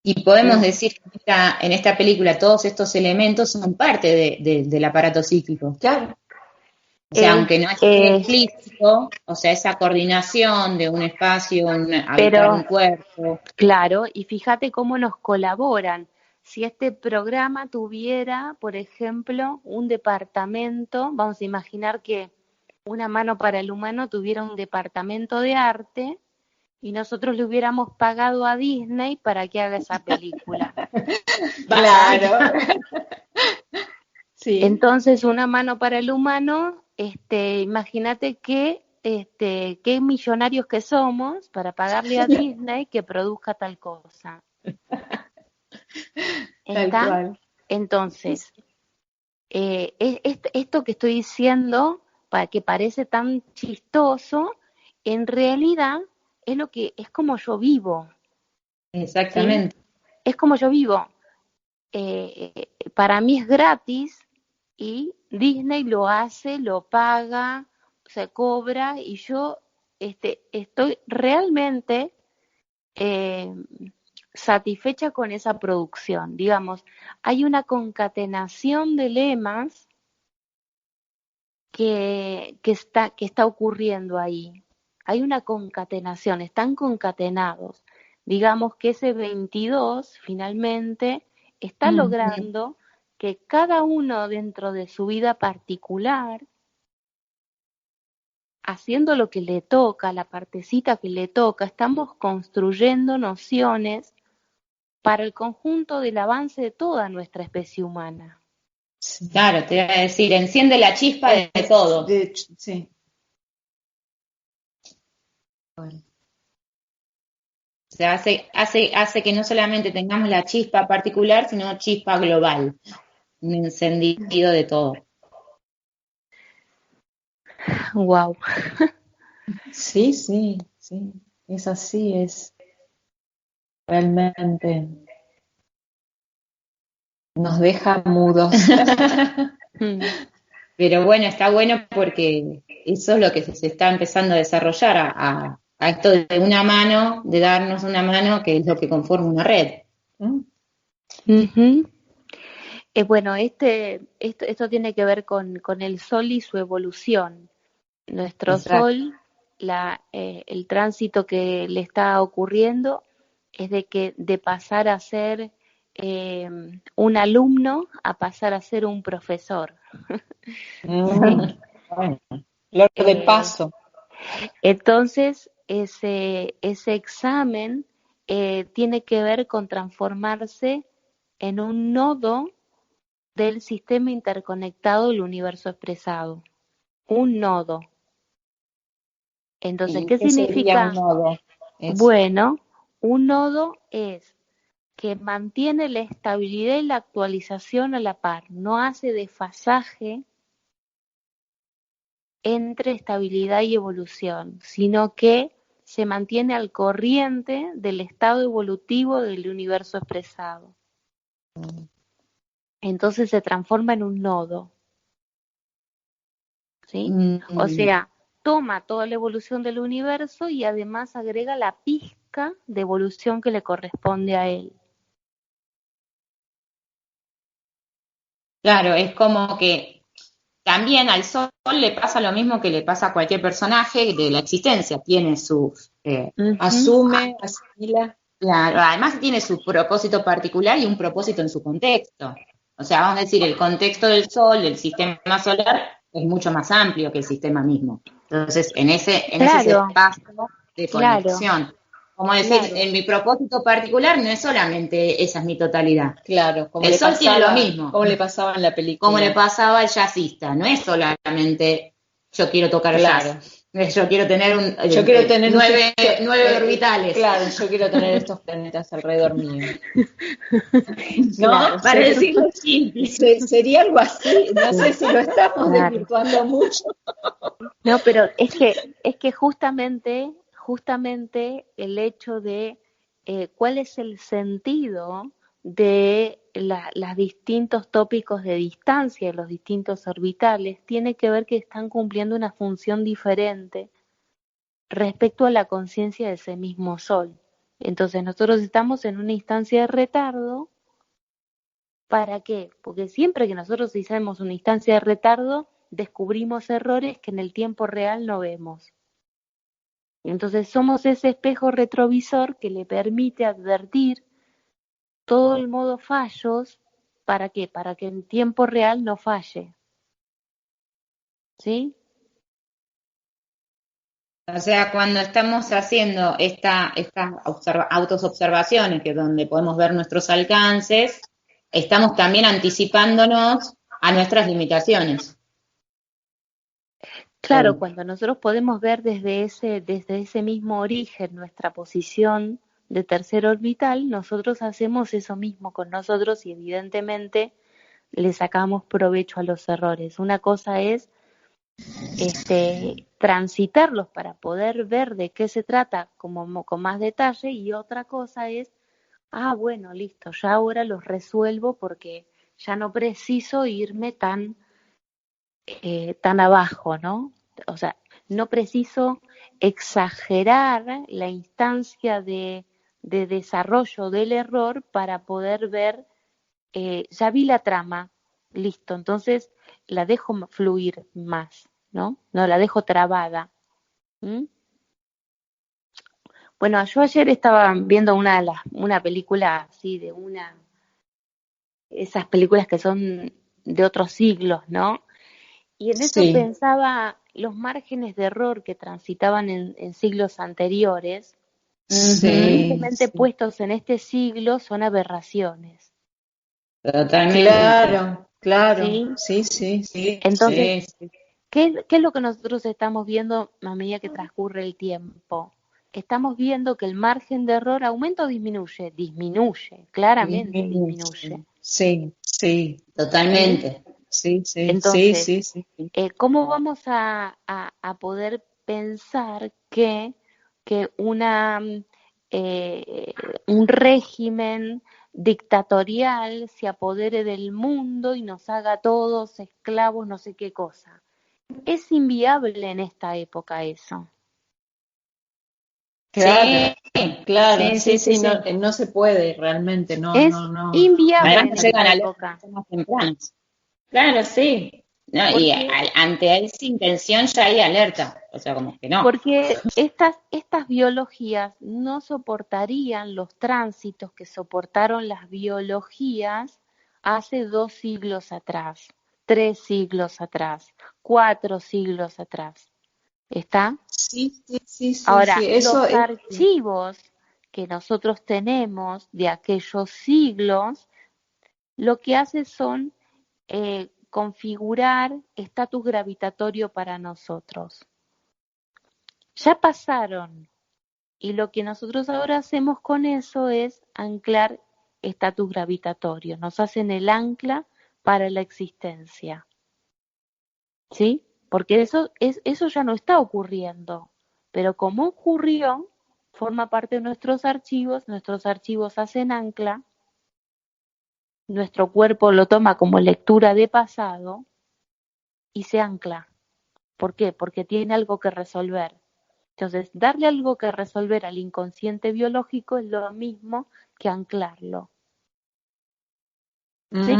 Y podemos decir que en esta película todos estos elementos son parte del aparato psíquico. Claro. O sea, aunque no esté Eh, explícito, o sea, esa coordinación de un espacio, habitar pero un cuerpo. claro, y fíjate cómo nos colaboran. Si este programa tuviera, por ejemplo, un departamento, vamos a imaginar que Una mano para el humano tuviera un departamento de arte y nosotros le hubiéramos pagado a Disney para que haga esa película. Claro. Sí. Entonces, Una mano para el humano, imagínate qué millonarios que somos para pagarle a Disney que produzca tal cosa. Tal ¿Está? cual. Entonces, esto que estoy diciendo, que parece tan chistoso, en realidad es como yo vivo, ¿sí? Exactamente. Es como yo vivo. Para mí es gratis y Disney lo hace, lo paga, se cobra y yo estoy realmente eh, satisfecha con esa producción. Digamos, hay una concatenación de lemas que está ocurriendo ahí. Hay una concatenación, están concatenados. Digamos que ese 22 finalmente está logrando que cada uno dentro de su vida particular, haciendo lo que le toca, la partecita que le toca, estamos construyendo nociones para el conjunto del avance de toda nuestra especie humana. Sí. Claro, te iba a decir, enciende la chispa de todo. De hecho, sí. O sea, hace que no solamente tengamos la chispa particular, sino chispa global, un encendido de todo. Wow. Sí, sí, sí. Es así, es realmente. Nos deja mudos. Pero bueno, está bueno porque eso es lo que se está empezando a desarrollar, a esto de una mano, de darnos una mano, que es lo que conforma una red. Uh-huh. Bueno, esto tiene que ver con el Sol y su evolución. Nuestro Exacto. Sol, el tránsito que le está ocurriendo es de pasar a ser un alumno a pasar a ser un profesor. Bueno, flor de paso. Entonces, ese examen tiene que ver con transformarse en un nodo del sistema interconectado del universo expresado. Un nodo. Entonces, ¿qué ¿Qué sería un significa? nodo? Bueno, un nodo es que mantiene la estabilidad y la actualización a la par, no hace desfasaje entre estabilidad y evolución, sino que se mantiene al corriente del estado evolutivo del universo expresado. Entonces se transforma en un nodo, ¿sí? O sea, toma toda la evolución del universo y además agrega la pizca de evolución que le corresponde a él. Claro, es como que también al Sol le pasa lo mismo que le pasa a cualquier personaje de la existencia, tiene sus... Asume, asimila. Claro, además tiene su propósito particular y un propósito en su contexto. O sea, vamos a decir, el contexto del Sol, del sistema solar, es mucho más amplio que el sistema mismo. Entonces, en ese Claro, espacio de claro, conexión. Como decir, claro. en mi propósito particular no es solamente esa es mi totalidad. Claro, como El le Sol tiene lo pasaba, mismo, como le pasaba en la como le película. pasaba al jazzista. No es solamente yo quiero tocar Claro. jazz. Yo quiero tener Yo quiero tener nueve orbitales. claro, yo quiero tener estos planetas alrededor mío. ¿No? Claro, Para decirlo simple. Sería algo así. No sé si lo estamos claro. desvirtuando mucho. No, pero es que justamente el hecho de cuál es el sentido de los distintos tópicos de distancia y los distintos orbitales tiene que ver que están cumpliendo una función diferente respecto a la conciencia de ese mismo Sol. Entonces nosotros estamos en una instancia de retardo. ¿Para qué? Porque siempre que nosotros hacemos una instancia de retardo, descubrimos errores que en el tiempo real no vemos. Entonces somos ese espejo retrovisor que le permite advertir todo el modo fallos. ¿Para qué? Para que en tiempo real no falle. ¿Sí? O sea, cuando estamos haciendo estas autoobservaciones, que es donde podemos ver nuestros alcances, estamos también anticipándonos a nuestras limitaciones. Claro, cuando nosotros podemos ver desde ese mismo origen nuestra posición de tercer orbital, nosotros hacemos eso mismo con nosotros y evidentemente le sacamos provecho a los errores. Una cosa es transitarlos para poder ver de qué se trata con más detalle y otra cosa es, bueno, listo, ya ahora los resuelvo porque ya no preciso irme tan abajo, ¿no? O sea, no preciso exagerar la instancia de desarrollo del error para poder ver, ya vi la trama, listo, entonces la dejo fluir más, ¿no? No la dejo trabada. ¿Mm? Bueno, yo ayer estaba viendo una película así esas películas que son de otros siglos, ¿no? Y en eso Sí. pensaba los márgenes de error que transitaban en siglos anteriores, evidentemente puestos en este siglo son aberraciones. Totalmente. Claro. ¿Sí? Sí. Entonces, ¿qué es lo que nosotros estamos viendo a medida que transcurre el tiempo? Estamos viendo que el margen de error aumenta o disminuye. Disminuye, claramente disminuye. Sí. Totalmente. Sí. Entonces, ¿cómo vamos a poder pensar que un régimen dictatorial se apodere del mundo y nos haga a todos esclavos, no sé qué cosa. Es inviable en esta época eso. Claro, claro, Sí. no se puede realmente, Es inviable en Además llegan esta a los época. más tempranos. Claro, sí. No, y ante esa intención ya hay alerta, o sea, como que no. Porque estas biologías no soportarían los tránsitos que soportaron las biologías hace 2 siglos atrás, 3 siglos atrás, 4 siglos atrás. ¿Está? Sí. Ahora, Eso los es. archivos que nosotros tenemos de aquellos siglos, lo que hace son configurar estatus gravitatorio para nosotros. Ya pasaron, y lo que nosotros ahora hacemos con eso es anclar estatus gravitatorio, nos hacen el ancla para la existencia, ¿sí? Porque eso ya no está ocurriendo, pero como ocurrió, forma parte de nuestros archivos hacen ancla, nuestro cuerpo lo toma como lectura de pasado y se ancla. ¿Por qué? Porque tiene algo que resolver. Entonces, darle algo que resolver al inconsciente biológico es lo mismo que anclarlo. ¿Sí?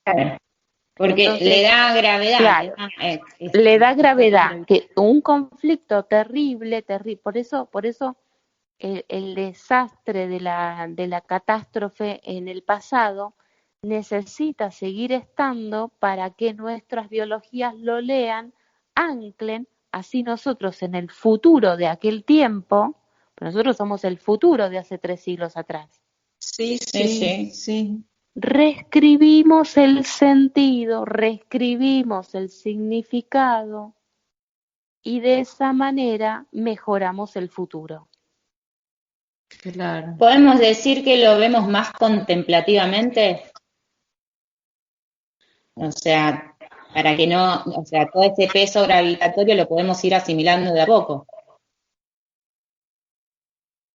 Claro. Porque entonces, le da gravedad. claro, le da gravedad, que un conflicto terrible, por eso el desastre de la catástrofe en el pasado necesita seguir estando para que nuestras biologías lo lean, anclen, así nosotros en el futuro de aquel tiempo, pero nosotros somos el futuro de hace 3 siglos atrás. Sí. Reescribimos el sentido, reescribimos el significado y de esa manera mejoramos el futuro. Claro. ¿Podemos decir que lo vemos más contemplativamente? O sea, para que no, o sea, todo ese peso gravitatorio lo podemos ir asimilando de a poco.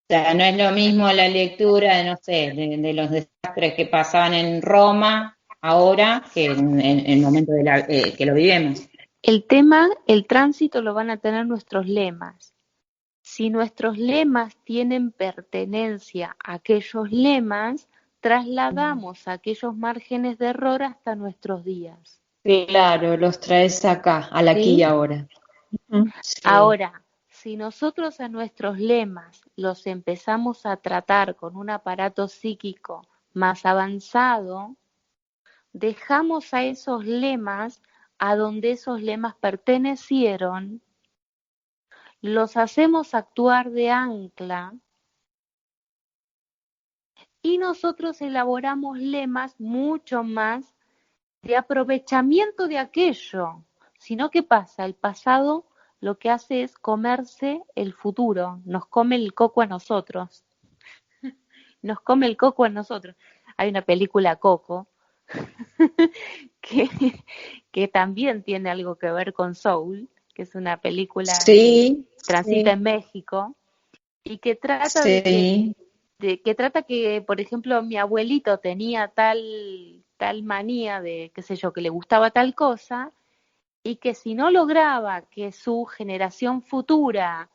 O sea, no es lo mismo la lectura de, no sé, de los desastres que pasaban en Roma ahora que en el momento que lo vivimos. El tema, el tránsito lo van a tener nuestros lemas. Si nuestros lemas tienen pertenencia a aquellos lemas, trasladamos aquellos márgenes de error hasta nuestros días. Claro, los traes acá, al aquí y ahora. Sí. Ahora, si nosotros a nuestros lemas los empezamos a tratar con un aparato psíquico más avanzado, dejamos a esos lemas a donde esos lemas pertenecieron, los hacemos actuar de ancla y nosotros elaboramos lemas mucho más de aprovechamiento de aquello. Sino, ¿qué pasa? El pasado lo que hace es comerse el futuro, nos come el coco a nosotros. Nos come el coco a nosotros. Hay una película Coco que, que también tiene algo que ver con Soul, que es una película que transita en México y que trata que, por ejemplo, mi abuelito tenía tal manía de, qué sé yo, que le gustaba tal cosa, y que si no lograba que su generación futura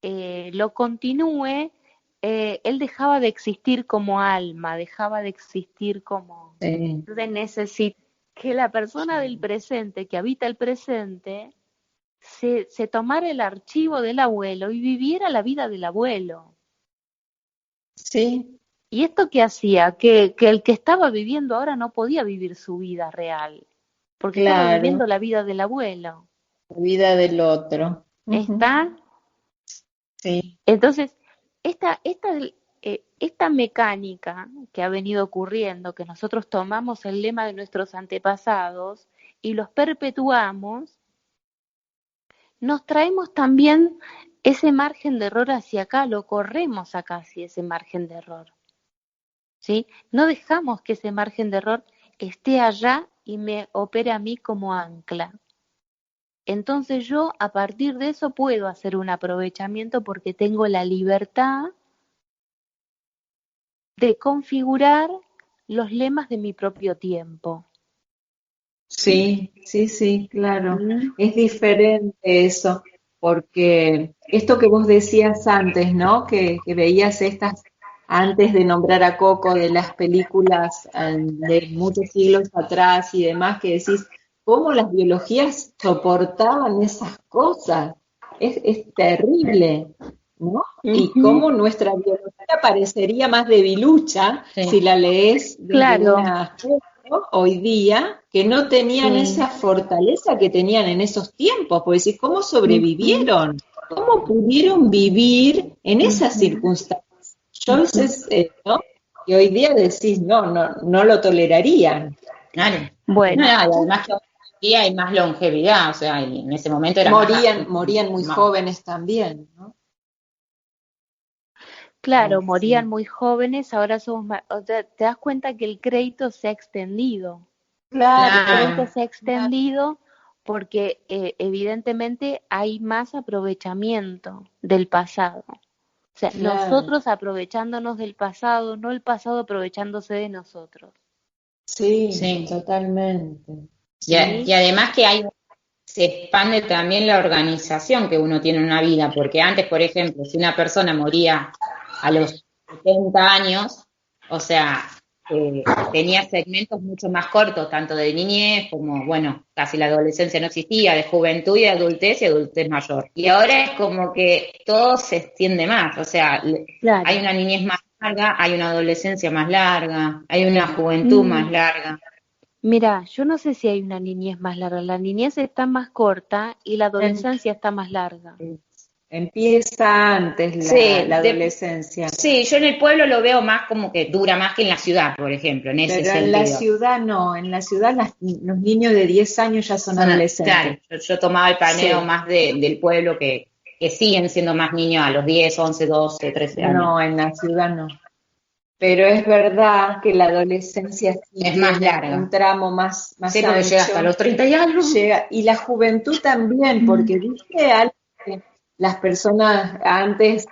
lo continúe, él dejaba de existir como alma, dejaba de existir como... Entonces necesita que la persona del presente, que habita el presente, se tomara el archivo del abuelo y viviera la vida del abuelo. Sí. ¿Y esto qué hacía? Que el que estaba viviendo ahora no podía vivir su vida real, porque estaba viviendo la vida del abuelo. La vida del otro. ¿Está? Sí. Entonces, esta mecánica que ha venido ocurriendo, que nosotros tomamos el lema de nuestros antepasados y los perpetuamos, nos traemos también ese margen de error hacia acá, lo corremos acá hacia ese margen de error. ¿Sí? No dejamos que ese margen de error esté allá y me opere a mí como ancla. Entonces yo a partir de eso puedo hacer un aprovechamiento porque tengo la libertad de configurar los lemas de mi propio tiempo. Sí, sí, sí, claro. ¿Mm? Es diferente eso, porque esto que vos decías antes, ¿no? Que veías estas, antes de nombrar a Coco, de las películas de muchos siglos atrás y demás, que decís, ¿cómo las biologías soportaban esas cosas? Es terrible, ¿no? Y Ujú. cómo nuestra biología parecería más debilucha si Sí, la lees desde Claro, una hoy día que no tenían sí. esa fortaleza que tenían en esos tiempos, porque decís, ¿cómo Ujú, sobrevivieron? ¿Cómo pudieron vivir en esas ujú, circunstancias? Yo a ujú. veces, ¿no? Y hoy día decís, no lo tolerarían. claro. No, Bueno, no, y además que hoy en día hay más longevidad, o sea, y en ese momento era Morían muy más- jóvenes también, ¿no? claro, morían Así. muy jóvenes, ahora somos más, o sea, te das cuenta que el crédito se ha extendido. El crédito claro, se ha extendido porque evidentemente hay más aprovechamiento del pasado. O sea, Claro, nosotros aprovechándonos del pasado, no el pasado aprovechándose de nosotros. sí, sí. totalmente. Y ¿Sí? además que hay se expande también la organización que uno tiene en una vida, porque antes, por ejemplo, si una persona moría a los 70 años, o sea, tenía segmentos mucho más cortos, tanto de niñez como, bueno, casi la adolescencia no existía, de juventud y adultez mayor. Y ahora es como que todo se extiende más, o sea, hay Claro. una niñez más larga, hay una adolescencia más larga, hay una juventud más Mm, larga. mira, yo no sé si hay una niñez más larga. La niñez está más corta y la adolescencia está más larga. Empieza antes la Sí, adolescencia. sí, yo en el pueblo lo veo más como que dura más que en la ciudad, por ejemplo, en ese Pero en la sentido. ciudad no, en la ciudad los niños de 10 años ya son Claro, adolescentes. yo tomaba el paneo Sí, más del pueblo que siguen siendo más niños a los 10, 11, 12, 13 años. no, en la ciudad no. Pero es verdad que la adolescencia sí Es más tiene un larga. tramo Sí, más porque llega hasta ancho, los 30 y algo. llega, y la juventud también, porque viste algo que las personas antes,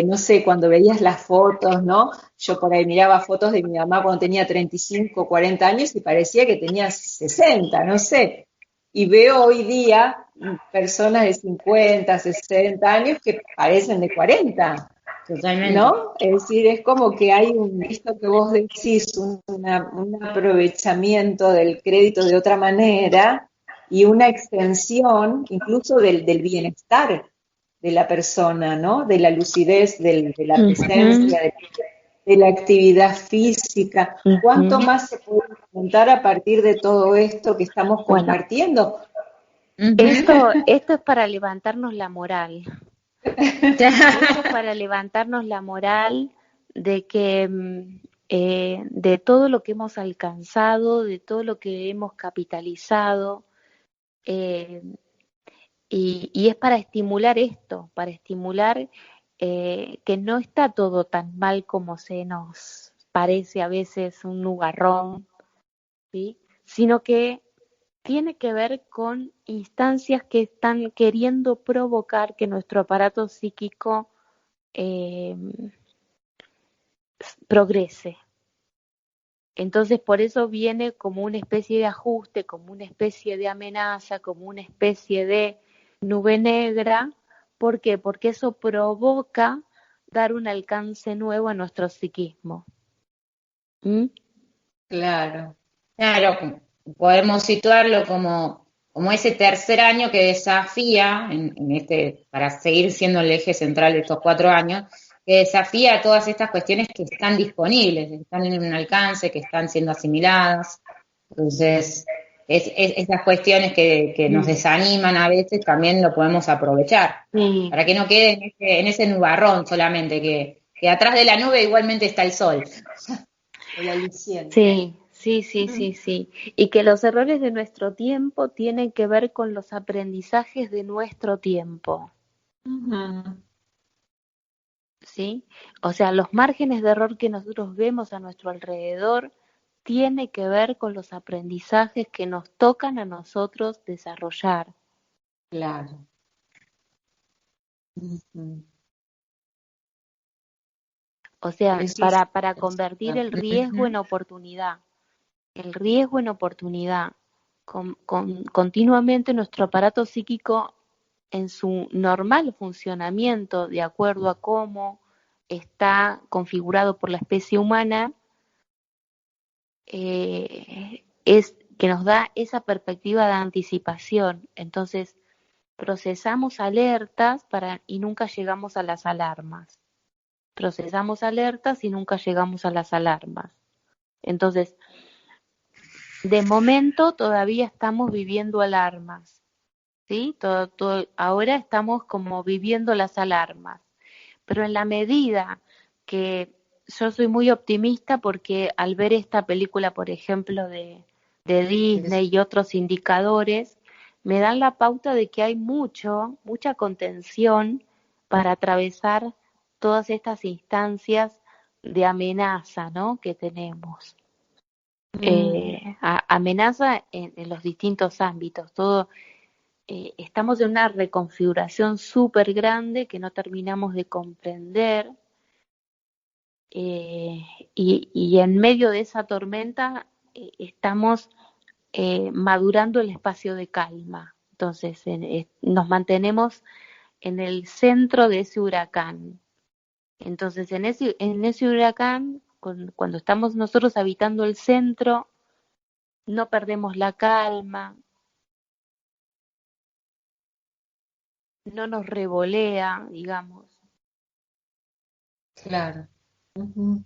no sé, cuando veías las fotos, ¿no? Yo por ahí miraba fotos de mi mamá cuando tenía 35, 40 años y parecía que tenía 60, no sé. Y veo hoy día personas de 50, 60 años que parecen de 40. Totalmente. ¿No? Es decir, es como que hay esto que vos decís, un aprovechamiento del crédito de otra manera y una extensión incluso del bienestar de la persona, ¿no? De la lucidez, de la Ujú, presencia, de la actividad física. ¿Cuánto ujú. más se puede contar a partir de todo esto que estamos Bueno, compartiendo? esto es para levantarnos la moral. Esto es para levantarnos la moral de que de todo lo que hemos alcanzado, de todo lo que hemos capitalizado, eh, y es para estimular esto, para estimular que no está todo tan mal como se nos parece a veces un nubarrón, ¿sí? Sino que tiene que ver con instancias que están queriendo provocar que nuestro aparato psíquico eh, progrese. Entonces, por eso viene como una especie de ajuste, como una especie de amenaza, como una especie de nube negra. ¿Por qué? Porque eso provoca dar un alcance nuevo a nuestro psiquismo. ¿Mm? Claro. Claro, podemos situarlo como ese tercer año que desafía, para seguir siendo el eje central de estos 4 años, que desafía todas estas cuestiones que están disponibles, que están en un alcance, que están siendo asimiladas. Entonces, esas cuestiones que nos Mm. desaniman a veces también lo podemos aprovechar, Sí, para que no quede en ese nubarrón solamente, que atrás de la nube igualmente está el sol. El aliciente. sí, sí, sí, sí, sí. Y que los errores de nuestro tiempo tienen que ver con los aprendizajes de nuestro tiempo. Ujú. ¿Sí? O sea, los márgenes de error que nosotros vemos a nuestro alrededor tiene que ver con los aprendizajes que nos tocan a nosotros desarrollar. Claro. Ujú. O sea, Eso es para convertir el riesgo en ujú. oportunidad. El riesgo en oportunidad. Continuamente nuestro aparato psíquico en su normal funcionamiento, de acuerdo a cómo está configurado por la especie humana, es que nos da esa perspectiva de anticipación. Entonces, procesamos alertas y nunca llegamos a las alarmas. Procesamos alertas y nunca llegamos a las alarmas. Entonces, de momento todavía estamos viviendo alarmas, ¿sí? Ahora estamos como viviendo las alarmas. Pero en la medida que yo soy muy optimista porque al ver esta película, por ejemplo, de Disney y otros indicadores, me dan la pauta de que hay mucha contención para atravesar todas estas instancias de amenaza, ¿no?, que tenemos. Amenaza en los distintos ámbitos. Estamos en una reconfiguración súper grande que no terminamos de comprender, y en medio de esa tormenta estamos madurando el espacio de calma. Entonces nos mantenemos en el centro de ese huracán. Entonces en ese huracán, cuando estamos nosotros habitando el centro, no perdemos la calma, no nos revolea, digamos. Claro. Ujú.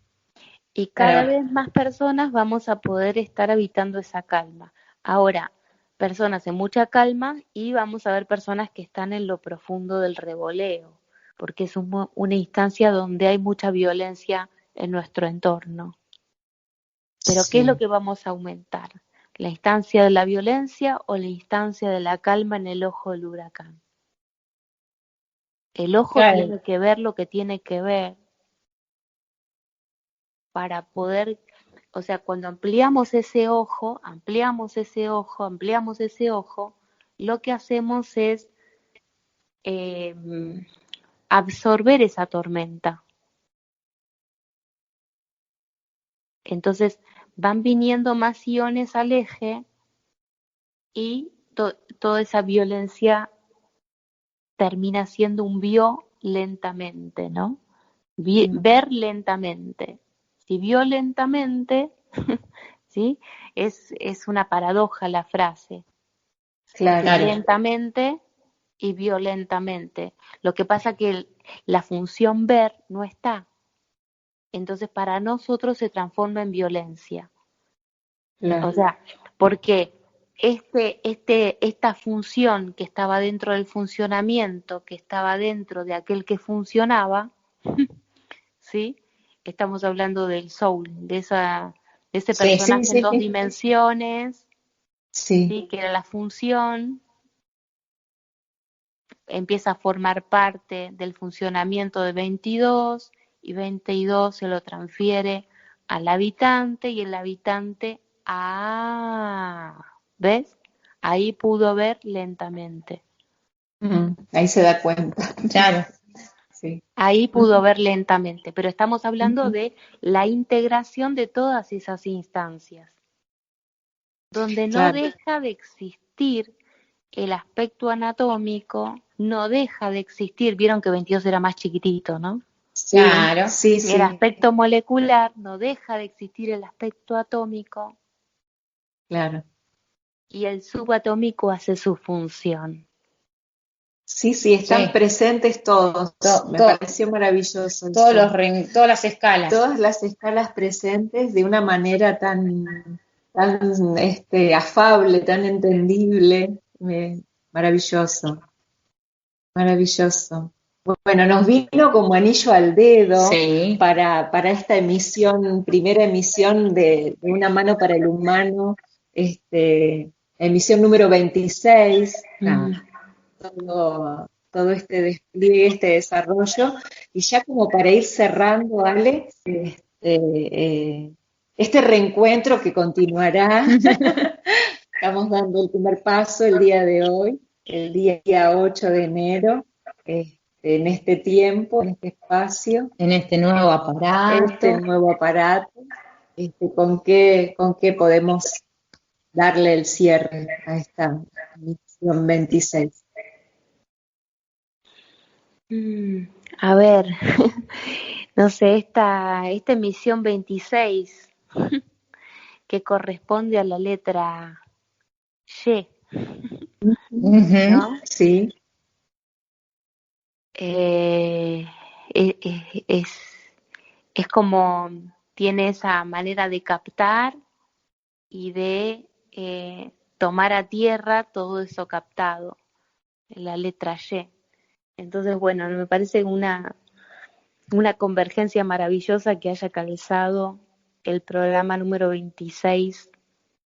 Y cada Claro. vez más personas vamos a poder estar habitando esa calma. Ahora, personas en mucha calma, y vamos a ver personas que están en lo profundo del revoleo, porque es una instancia donde hay mucha violencia en nuestro entorno. Pero ¿qué es lo Sí. que vamos a aumentar? ¿La instancia de la violencia o la instancia de la calma en el ojo del huracán? El ojo Claro. tiene que ver lo que tiene que ver para poder, o sea, cuando ampliamos ese ojo, lo que hacemos es eh, absorber esa tormenta. Entonces van viniendo más iones al eje y toda esa violencia termina siendo un lentamente, ¿no? Ver lentamente. Si vio lentamente, ¿sí? Es una paradoja la frase. Claro. Lentamente y violentamente. Lo que pasa que la función ver no está. Entonces para nosotros se transforma en violencia. Claro. O sea, porque esta función que estaba dentro del funcionamiento, que estaba dentro de aquel que funcionaba, ¿sí? Estamos hablando del soul, de ese Sí, sí, personaje en sí, dos sí. dimensiones, Sí. ¿sí?, que era la función, empieza a formar parte del funcionamiento de 22 y 22 se lo transfiere al habitante y el habitante, ¿ves? Ahí pudo ver lentamente. Ahí se da cuenta. Claro. Sí. Ahí pudo ver lentamente, pero estamos hablando Ujú. de la integración de todas esas instancias, donde no Claro. deja de existir el aspecto anatómico, no deja de existir, vieron que 22 era más chiquitito, ¿no? Sí, Claro. sí, El sí. aspecto molecular, no deja de existir el aspecto atómico, Claro. y el subatómico hace su función. Sí, sí, están Sí. presentes todos. Me To- pareció maravilloso todas eso. todas las escalas. Todas las escalas presentes de una manera tan afable, tan entendible. Maravilloso, maravilloso. Bueno, nos vino como anillo al dedo Sí. para esta emisión, primera emisión de Una mano para el humano, emisión número 26. Todo este despliegue, este desarrollo, y ya como para ir cerrando, Ale, este reencuentro que continuará. Estamos dando el primer paso el día de hoy, el día 8 de enero, en este tiempo, en este espacio, en este nuevo aparato. este nuevo aparato, con qué podemos darle el cierre a esta misión 26. A ver, no sé, esta emisión 26 que corresponde a la letra Y, ¿no? Sí. Eh, e- e- es, es como tiene esa manera de captar y de tomar a tierra todo eso captado, la letra Y. Entonces, bueno, me parece una convergencia maravillosa que haya calzado el programa número 26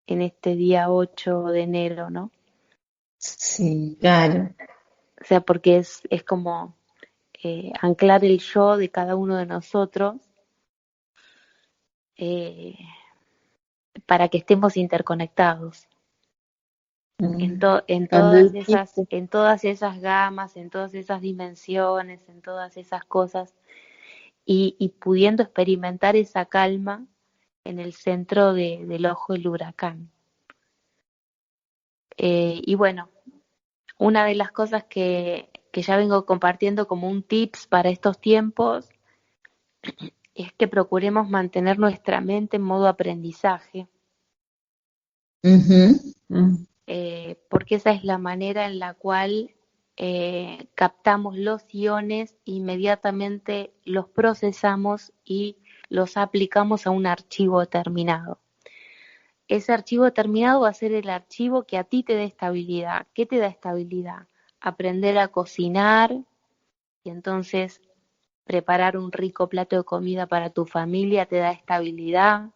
en este día 8 de enero, ¿no? Sí, claro. O sea, porque es como anclar el yo de cada uno de nosotros eh, para que estemos interconectados Cuando dijiste, en todas esas gamas, en todas esas dimensiones, en todas esas cosas, y pudiendo experimentar esa calma en el centro del ojo del huracán. Y bueno, una de las cosas que ya vengo compartiendo como un tips para estos tiempos es que procuremos mantener nuestra mente en modo aprendizaje, porque esa es la manera en la cual captamos los iones, inmediatamente los procesamos y los aplicamos a un archivo determinado. Ese archivo determinado va a ser el archivo que a ti te dé estabilidad. ¿Qué te da estabilidad? Aprender a cocinar y entonces preparar un rico plato de comida para tu familia te da estabilidad,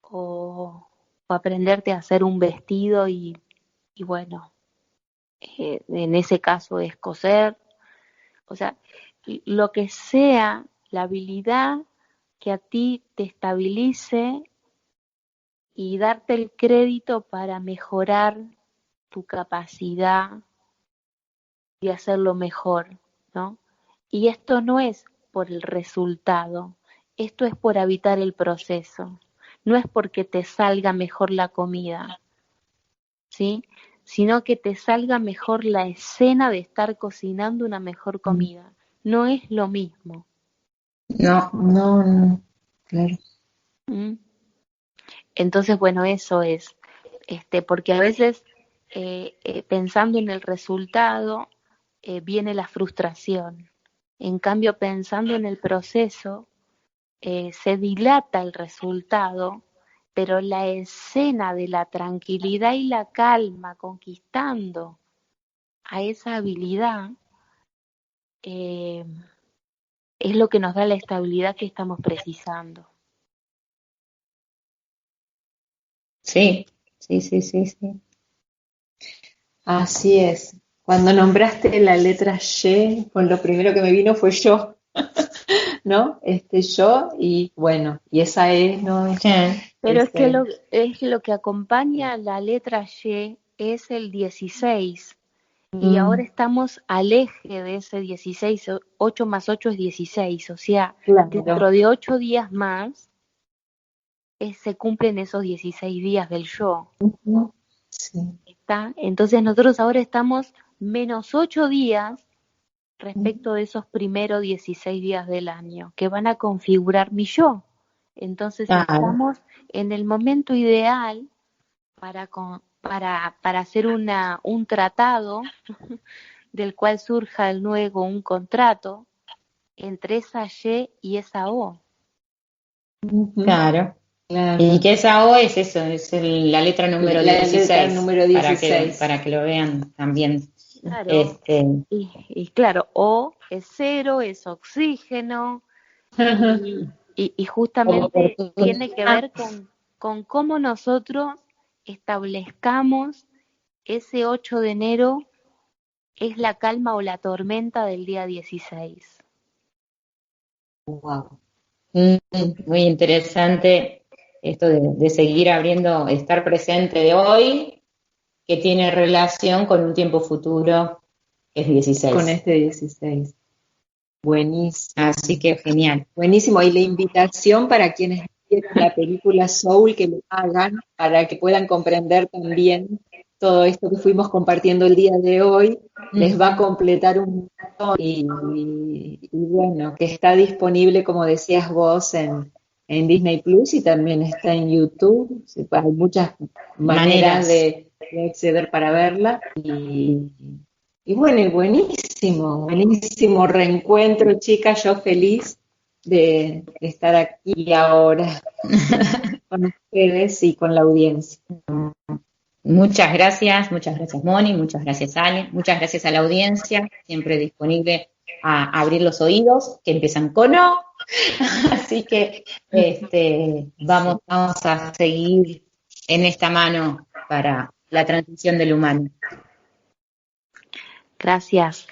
o aprenderte a hacer un vestido y bueno, en ese caso es coser, o sea, lo que sea la habilidad que a ti te estabilice y darte el crédito para mejorar tu capacidad de hacerlo mejor, ¿no? Y esto no es por el resultado, esto es por habitar el proceso, no es porque te salga mejor la comida, ¿sí? Sino que te salga mejor la escena de estar cocinando una mejor comida. No es lo mismo. no, claro. ¿Mm? Entonces, bueno, eso es, porque a veces pensando en el resultado viene la frustración. En cambio, pensando en el proceso, se dilata el resultado, pero la escena de la tranquilidad y la calma conquistando a esa habilidad eh, es lo que nos da la estabilidad que estamos precisando. Sí, sí. Así es. Cuando nombraste la letra Y, pues lo primero que me vino fue yo, ¿no? Yo, y bueno, y esa es, ¿no? Pero es lo que acompaña la letra Y es el 16. Y ahora estamos al eje de ese 16, 8 más 8 es 16, o sea, dentro claro. de 8 días más se cumplen esos 16 días del yo. Sí. ¿Está? Entonces nosotros ahora estamos menos 8 días respecto de esos primeros 16 días del año, que van a configurar mi yo. Entonces Claro. estamos en el momento ideal para hacer un tratado del cual surja luego un contrato entre esa Y esa O. Claro. Claro. Y que esa O es eso, es la letra número La 16, letra número 16. para que lo vean también. Claro. Y claro, O es cero, es oxígeno, y justamente tiene que ver con cómo nosotros establezcamos ese 8 de enero es la calma o la tormenta del día 16. Wow. Muy interesante esto de seguir abriendo, estar presente de hoy, que tiene relación con un tiempo futuro es 16. Con este 16. Buenísimo. Así que genial. Buenísimo. Y la invitación para quienes vieron la película Soul, que lo hagan para que puedan comprender también todo esto que fuimos compartiendo el día de hoy. Les va a completar un montón y bueno, que está disponible, como decías vos, en Disney Plus y también está en YouTube. Hay muchas maneras de acceder para verla. Y bueno, y buenísimo reencuentro, chicas. Yo feliz de estar aquí ahora con ustedes y con la audiencia. Muchas gracias Moni, muchas gracias Ale, muchas gracias a la audiencia, siempre disponible a abrir los oídos, que empiezan con O. Así que vamos a seguir en esta mano para la transición del humano. Gracias.